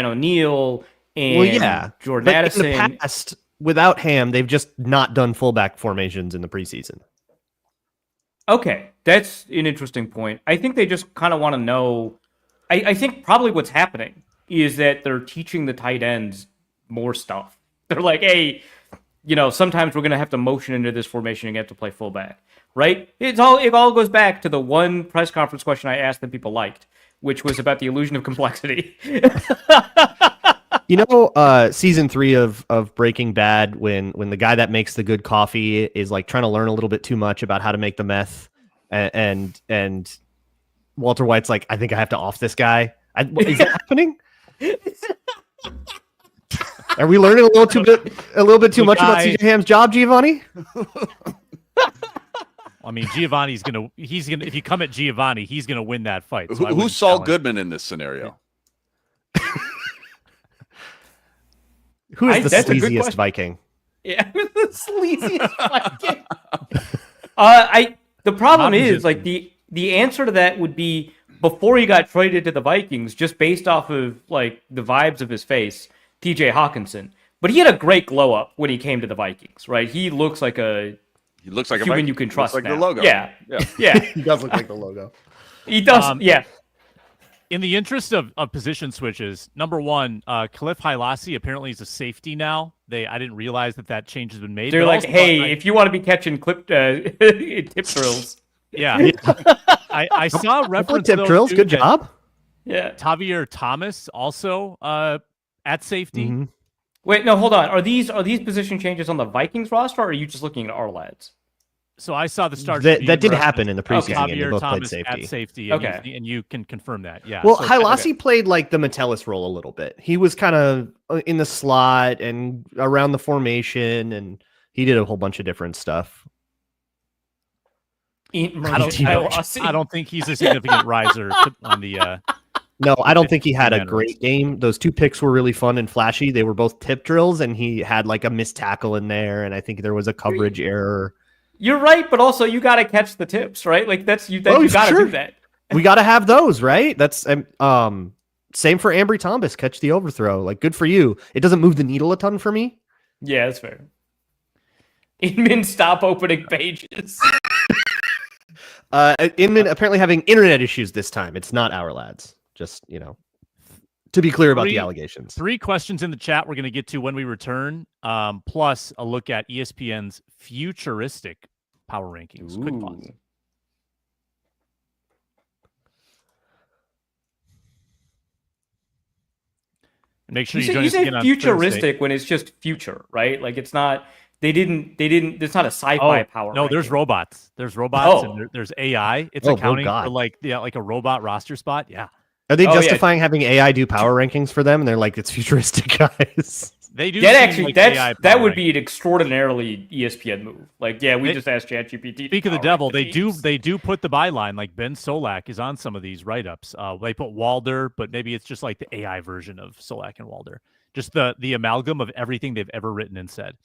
O'Neill and Jordan Addison. In the past, without Ham, they've just not done fullback formations in the preseason. Okay, that's an interesting point. I think they just kind of want to know. I think probably what's happening is that they're teaching the tight ends more stuff. They're like, hey, sometimes we're going to have to motion into this formation and you have to play fullback, right? It all goes back to the one press conference question I asked that people liked, which was about the illusion of complexity. Season 3 of Breaking Bad, when the guy that makes the good coffee is trying to learn a little bit too much about how to make the meth, and Walter White's like, I think I have to off this guy. Is that happening? Are we learning a little bit too much about CJ Ham's job, Giovanni? I mean, Giovanni's gonna. If you come at Giovanni, he's gonna win that fight. So who's Saul Goodman in this scenario? Who is the sleaziest Viking? Yeah, the sleaziest Viking. The problem is the answer to that would be before he got traded to the Vikings, just based off of the vibes of his face, TJ Hawkinson. But he had a great glow up when he came to the Vikings, right? He looks like a human you can trust. Like now. the logo. Yeah. He does look like the logo. He does. Yeah. In the interest of position switches, number one, Khalif Hailasi apparently is a safety now. I didn't realize that change has been made. They're like, hey, if you want to be catching tip drills. Yeah. I saw a reference tip drills. Good job. Yeah. Tavier Thomas also at safety. Mm-hmm. Wait, no, hold on. Are these position changes on the Vikings roster, or are you just looking at our lads? So I saw the start. That did happen in the preseason Tavier game. They both Thomas played safety. at safety. Okay. And you can confirm that. Yeah. Well, Hailasi played the Metellus role a little bit. He was kind of in the slot and around the formation, and he did a whole bunch of different stuff. I don't think he's a significant riser on the. No, I don't think he had a great game. Those 2 picks were really fun and flashy. They were both tip drills, and he had a missed tackle in there, and I think there was a coverage error. You're right, but also you got to catch the tips, right? You got to do that. We got to have those, right? That's same for Ambry Thomas. Catch the overthrow. Good for you. It doesn't move the needle a ton for me. Yeah, that's fair. Inman, stop opening pages. Inman apparently having internet issues this time. It's not our lads. Just, to be clear about the allegations. 3 questions in the chat we're going to get to when we return, plus a look at ESPN's futuristic power rankings. Quick pause. Make sure you join us again on futuristic Thursday. when it's just future, right? It's not. They didn't. It's not a sci-fi power. No, ranking. There's robots. There's robots and there's AI. It's accounting for a robot roster spot. Yeah. Are they justifying having AI do power rankings for them? And they're like, it's futuristic, guys. They do. That would be an extraordinarily ESPN move. We just asked ChatGPT. Speak of the devil, they do put the byline. Ben Solak is on some of these write-ups. They put Walder, but maybe it's just the AI version of Solak and Walder. Just the amalgam of everything they've ever written and said.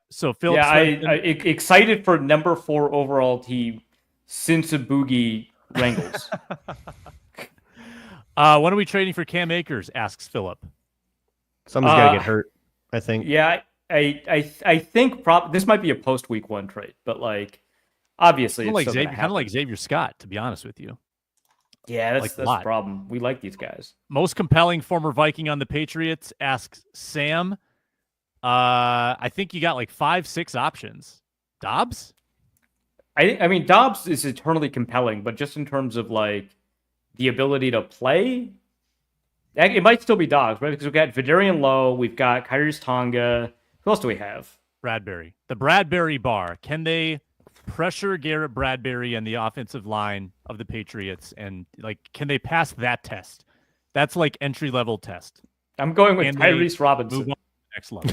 So Phil, I excited for number 4 overall team since a Boogie Wrangles. When are we trading for Cam Akers? Asks Philip. Someone's got to get hurt, I think. Yeah, I think this might be a post week 1 trade, but obviously kind of like Xavier Scott, to be honest with you. Yeah, that's the problem. We like these guys. Most compelling former Viking on the Patriots? Asks Sam. I think you got 5-6 options. Dobbs? I mean, Dobbs is eternally compelling, but just in terms of the ability to play, It might still be dogs, right? Because we've got Vidarian Lowe, we've got Kyrie's Tonga. Who else do we have? Bradbury. The Bradbury bar. Can they pressure Garrett Bradbury and the offensive line of the Patriots? And, like, can they pass that test? That's like entry-level test. I'm going with Tyrese Robinson. Move on to the next level.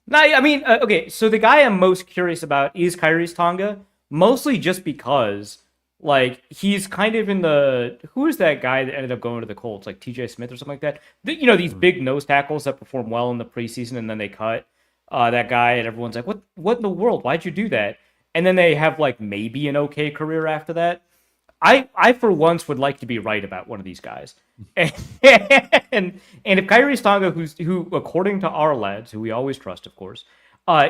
No, I mean, okay, so the guy I'm most curious about is Kyrie's Tonga, mostly just because, like, he's kind of in the... Who is that guy that ended up going to the Colts? Like, TJ Smith or something like that? You know, these big nose tackles that perform well in the preseason and then they cut that guy and everyone's like, what in the world? Why'd you do that? And then they have, like, maybe an okay career after that. I for once would like to be right about one of these guys. And if Kyrie's Tonga, who according to our lads, who we always trust, of course,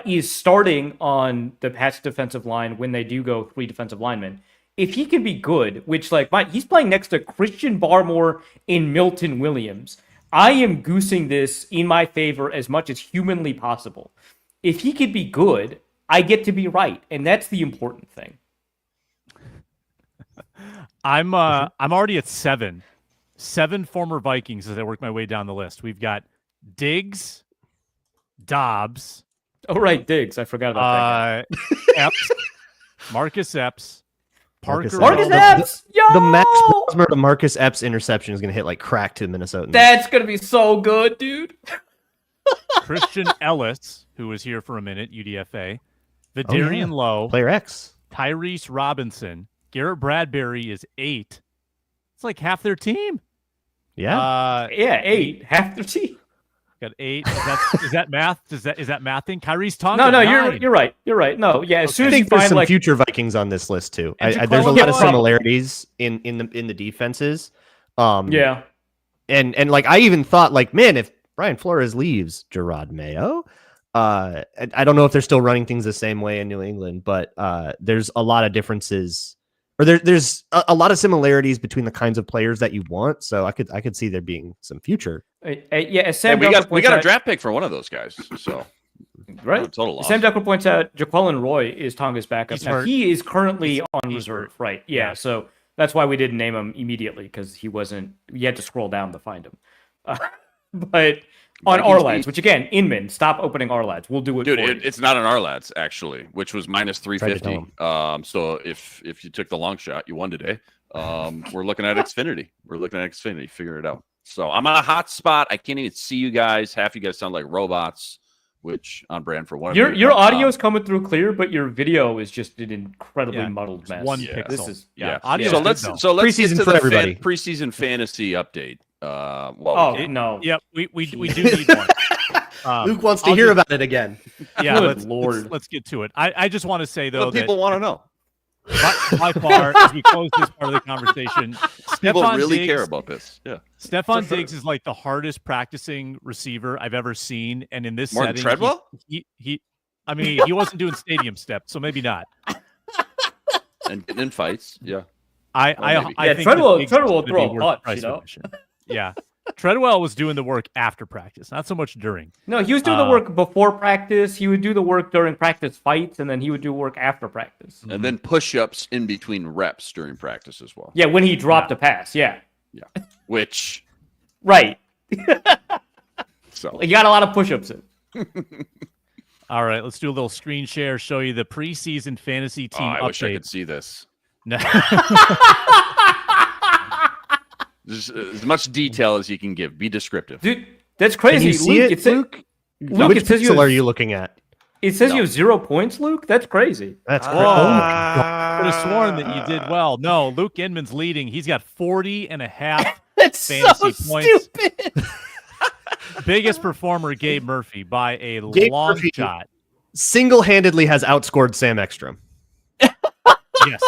is starting on the Pats defensive line when they do go 3 defensive linemen, if he can be good, which he's playing next to Christian Barmore and Milton Williams, I am goosing this in my favor as much as humanly possible. If he could be good, I get to be right, and that's the important thing. I'm already at 7. 7 former Vikings as I work my way down the list. We've got Diggs, Dobbs. Oh, right, Diggs. I forgot about that guy. Epps, Marcus Epps, Parker. Marcus Epps! Yo! The Max Bosmer to Marcus Epps interception is going to hit like crack to Minnesota. That's going to be so good, dude. Christian Ellis, who was here for a minute, UDFA. Vidarian Lowe. Player X. Tyrese Robinson. Garrett Bradbury is 8. It's like half their team. Yeah. 8. Half their team. Got 8. Is that math? Is that mathing? Kyrie's Tonga. No, 9. you're right. You're right. No, yeah. As soon I as you think there's find some future Vikings on this list too. There's a lot of similarities in the defenses. Yeah. And like I even thought like, man, if Brian Flores leaves, Gerard Mayo. I don't know if they're still running things the same way in New England, but there's a lot of differences. Or there's a lot of similarities between the kinds of players that you want, so I could see there being some future. Yeah, Sam we got a draft pick for one of those guys, so right. Total loss. Sam Duckler points out Jaquelin Roy is Tonga's backup. Now, he is currently on reserve, right? Yeah, so that's why we didn't name him immediately because he wasn't. You had to scroll down to find him. But on our lads, which again, Inman, stop opening our lads. We'll do it. Dude, it's not on our lads actually, which was minus 350. So if you took the long shot, you won today. We're looking at Xfinity. Figure it out. So I'm on a hot spot. I can't even see you guys. Half you guys sound like robots, which on brand for one of your audio is coming through clear, but your video is just an incredibly muddled mess. One pixel. This is audio. So let's preseason get to for the everybody. Preseason fantasy update. No. Yep, we do need one. Luke wants to hear about it again. Yeah, Lord. let's get to it. I just want to say though what people want to know. By far, as we close this part of the conversation, people Stephon really Diggs, care about this. Yeah, Stephon Diggs is like the hardest practicing receiver I've ever seen, and in this More setting, than Treadwell? he wasn't doing stadium steps, so maybe not. And getting in fights, yeah. I think Treadwell Diggs will is throw gonna be a worth punch, the price of admission. Yeah. Treadwell was doing the work after practice, not so much during. No, he was doing the work before practice. He would do the work during practice fights, and then he would do work after practice. And then push-ups in between reps during practice as well. Yeah, when he dropped a pass, yeah. Which... Right. So he got a lot of push-ups in. All right, let's do a little screen share, show you the preseason fantasy team update. I wish I could see this. No. As much detail as you can give. Be descriptive. Dude, that's crazy. Can you see Luke, it, Luke? Luke, Which it says pixel are you looking at? It says you have 0 points, Luke? That's crazy. That's crazy. Oh my God. I would have sworn that you did well. No, Luke Inman's leading. He's got 40 and a half That's fantasy so points. stupid. Biggest performer, Gabe Murphy, by a long shot. Single-handedly has outscored Sam Ekstrom. Yes.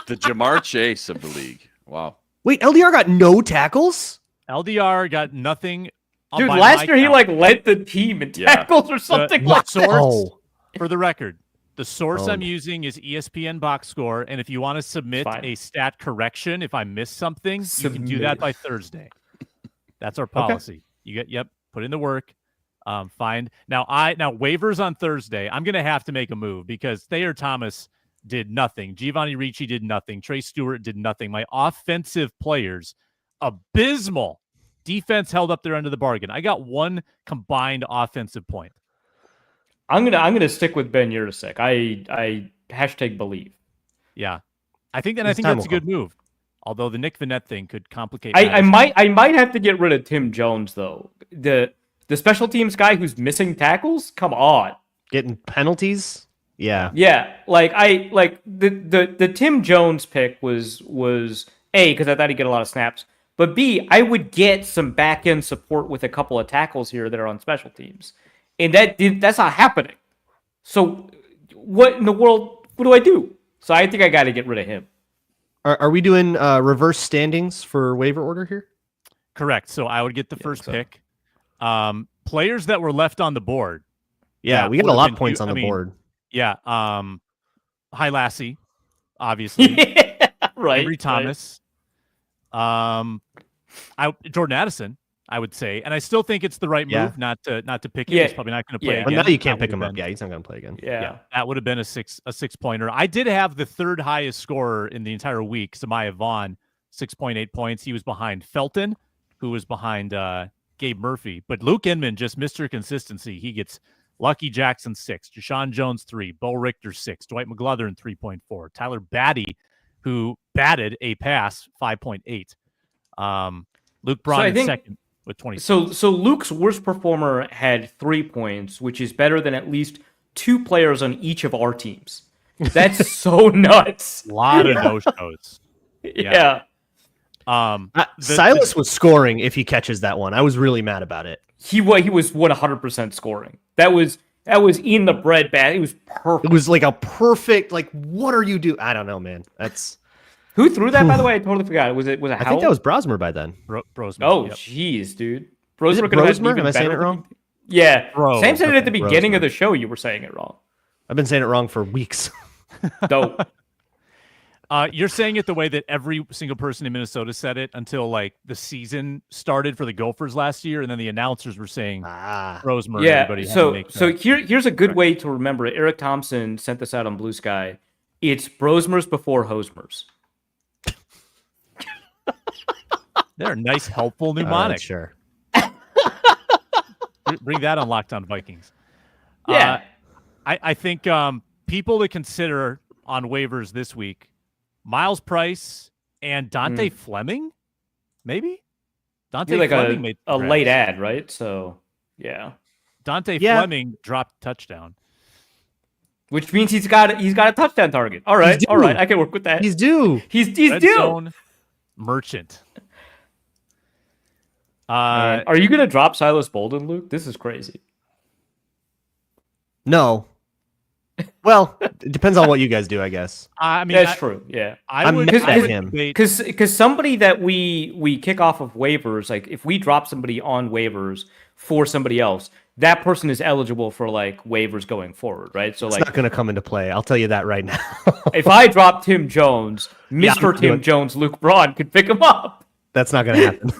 The Jamar Chase of the league. Wow. Wait, LDR got no tackles? LDR got nothing. Dude, last year he led the team in tackles or something like that. For the record, the source I'm using is ESPN box score, and if you want to submit a stat correction, if I miss something, you can do that by Thursday. That's our policy. You get put in the work. Find now waivers on Thursday. I'm gonna have to make a move because Thayer Thomas did nothing. Giovanni Ricci did nothing. Trey Stewart did nothing. My offensive players, abysmal. Defense held up their end of the bargain. I got one combined offensive point. I'm gonna stick with Ben Yurosek. I #believe. Yeah, I think that's a good move. Although the Nick Vannett thing could complicate. I might have to get rid of Tim Jones though. The special teams guy who's missing tackles. Come on, getting penalties. Yeah. Like the Tim Jones pick was A, because I thought he'd get a lot of snaps, but B, I would get some back end support with a couple of tackles here that are on special teams, and that's not happening. So what in the world? What do I do? So I think I got to get rid of him. Are we doing reverse standings for waiver order here? Correct. So I would get the first pick. Players that were left on the board. Yeah, we got a lot of points on the board. Yeah. High Lassie, obviously. Right. Henry Thomas. Jordan Addison, I would say. And I still think it's the right move not to pick him. He's probably not going to play again. But now you can't pick him up. Yeah, he's not going to play again. Yeah. That would have been a six pointer. I did have the third highest scorer in the entire week, Samaya Vaughn, 6.8 points. He was behind Felton, who was behind Gabe Murphy. But Luke Inman, just Mr. Consistency. He gets Lucky Jackson 6, Deshaun Jones 3, Bo Richter 6, Dwight McGlothern 3.4, Tyler Batty, who batted a pass 5.8. Luke Braun in second with 20. So Luke's worst performer had 3 points, which is better than at least 2 players on each of our teams. That's so nuts. A lot of no-shows. Yeah. Silas was scoring if he catches that one. I was really mad about it. He was 100% scoring. That was in the bread bag. It was perfect. It was like a perfect, like, what are you doing? I don't know, man. That's who threw that, by the way? I totally forgot. Was it Howell? I think that was Brosmer by then. Brosmer. Oh, jeez, dude. Brosmer could have had even. Am I saying it wrong? Yeah. Sam said it at the beginning of the show. You were saying it wrong. I've been saying it wrong for weeks. Dope. You're saying it the way that every single person in Minnesota said it until like the season started for the Gophers last year, and then the announcers were saying Brosmer. Yeah. So here's a good way to remember it. Eric Thompson sent this out on Blue Sky. It's Brosmers before Hosmers. They're nice, helpful mnemonics. Sure. Bring that on Locked On Vikings. Yeah. I think people to consider on waivers this week. Miles Price and Dante Fleming, maybe? Dante Fleming made a late ad, right? So, yeah. Dante Fleming dropped touchdown. Which means he's got a touchdown target. All right. I can work with that. He's due. He's Red due. Zone merchant. Are you going to drop Silas Bolden, Luke? This is crazy. No. Well, it depends on what you guys do, I guess. I mean, that's true. Yeah, I'm mad at him because somebody that we kick off of waivers, like if we drop somebody on waivers for somebody else, that person is eligible for like waivers going forward, right? So it's like not going to come into play. I'll tell you that right now. If I drop Tim Jones, Mr. Tim Jones, Luke Braun could pick him up. That's not going to happen.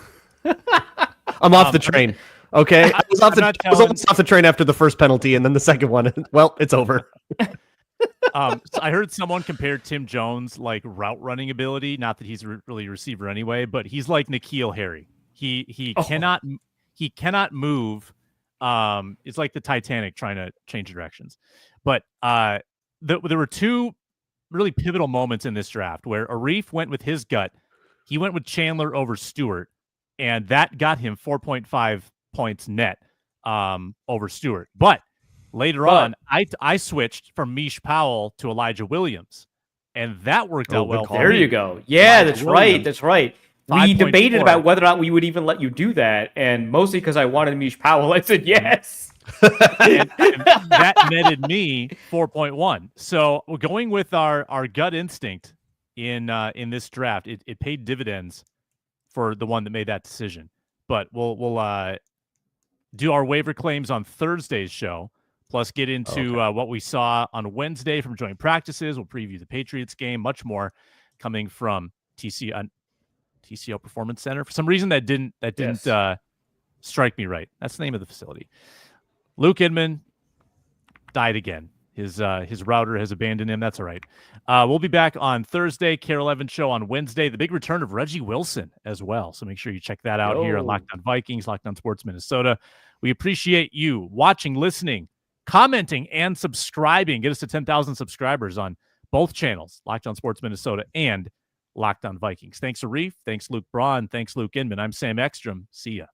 I'm off the train. Okay, I was almost off the train after the first penalty, and then the second one. Well, it's over. So I heard someone compare Tim Jones like route running ability. Not that he's really a receiver anyway, but he's like N'Keal Harry. He cannot move. It's like the Titanic trying to change directions. But there were two really pivotal moments in this draft where Arif went with his gut. He went with Chandler over Stewart, and that got him 4.5 points net over Stewart. But later on, I switched from Mish Powell to Elijah Williams, and that worked out well. There you go. Yeah, that's right. That's right. We debated about whether or not we would even let you do that, and mostly because I wanted Mish Powell, I said yes. and that netted me 4.1. So we're going with our gut instinct in this draft. It paid dividends for the one that made that decision. But we'll do our waiver claims on Thursday's show, plus get into what we saw on Wednesday from joint practices. We'll preview the Patriots game, much more coming from TCO Performance Center. For some reason, that didn't strike me right. That's the name of the facility. Luke Inman died again. His router has abandoned him. That's all right. We'll be back on Thursday, Care 11 show on Wednesday. The big return of Reggie Wilson as well. So make sure you check that out here on Locked On Vikings, Locked On Sports Minnesota. We appreciate you watching, listening, commenting, and subscribing. Get us to 10,000 subscribers on both channels, Locked On Sports Minnesota and Locked On Vikings. Thanks, Arif. Thanks, Luke Braun. Thanks, Luke Inman. I'm Sam Ekstrom. See ya.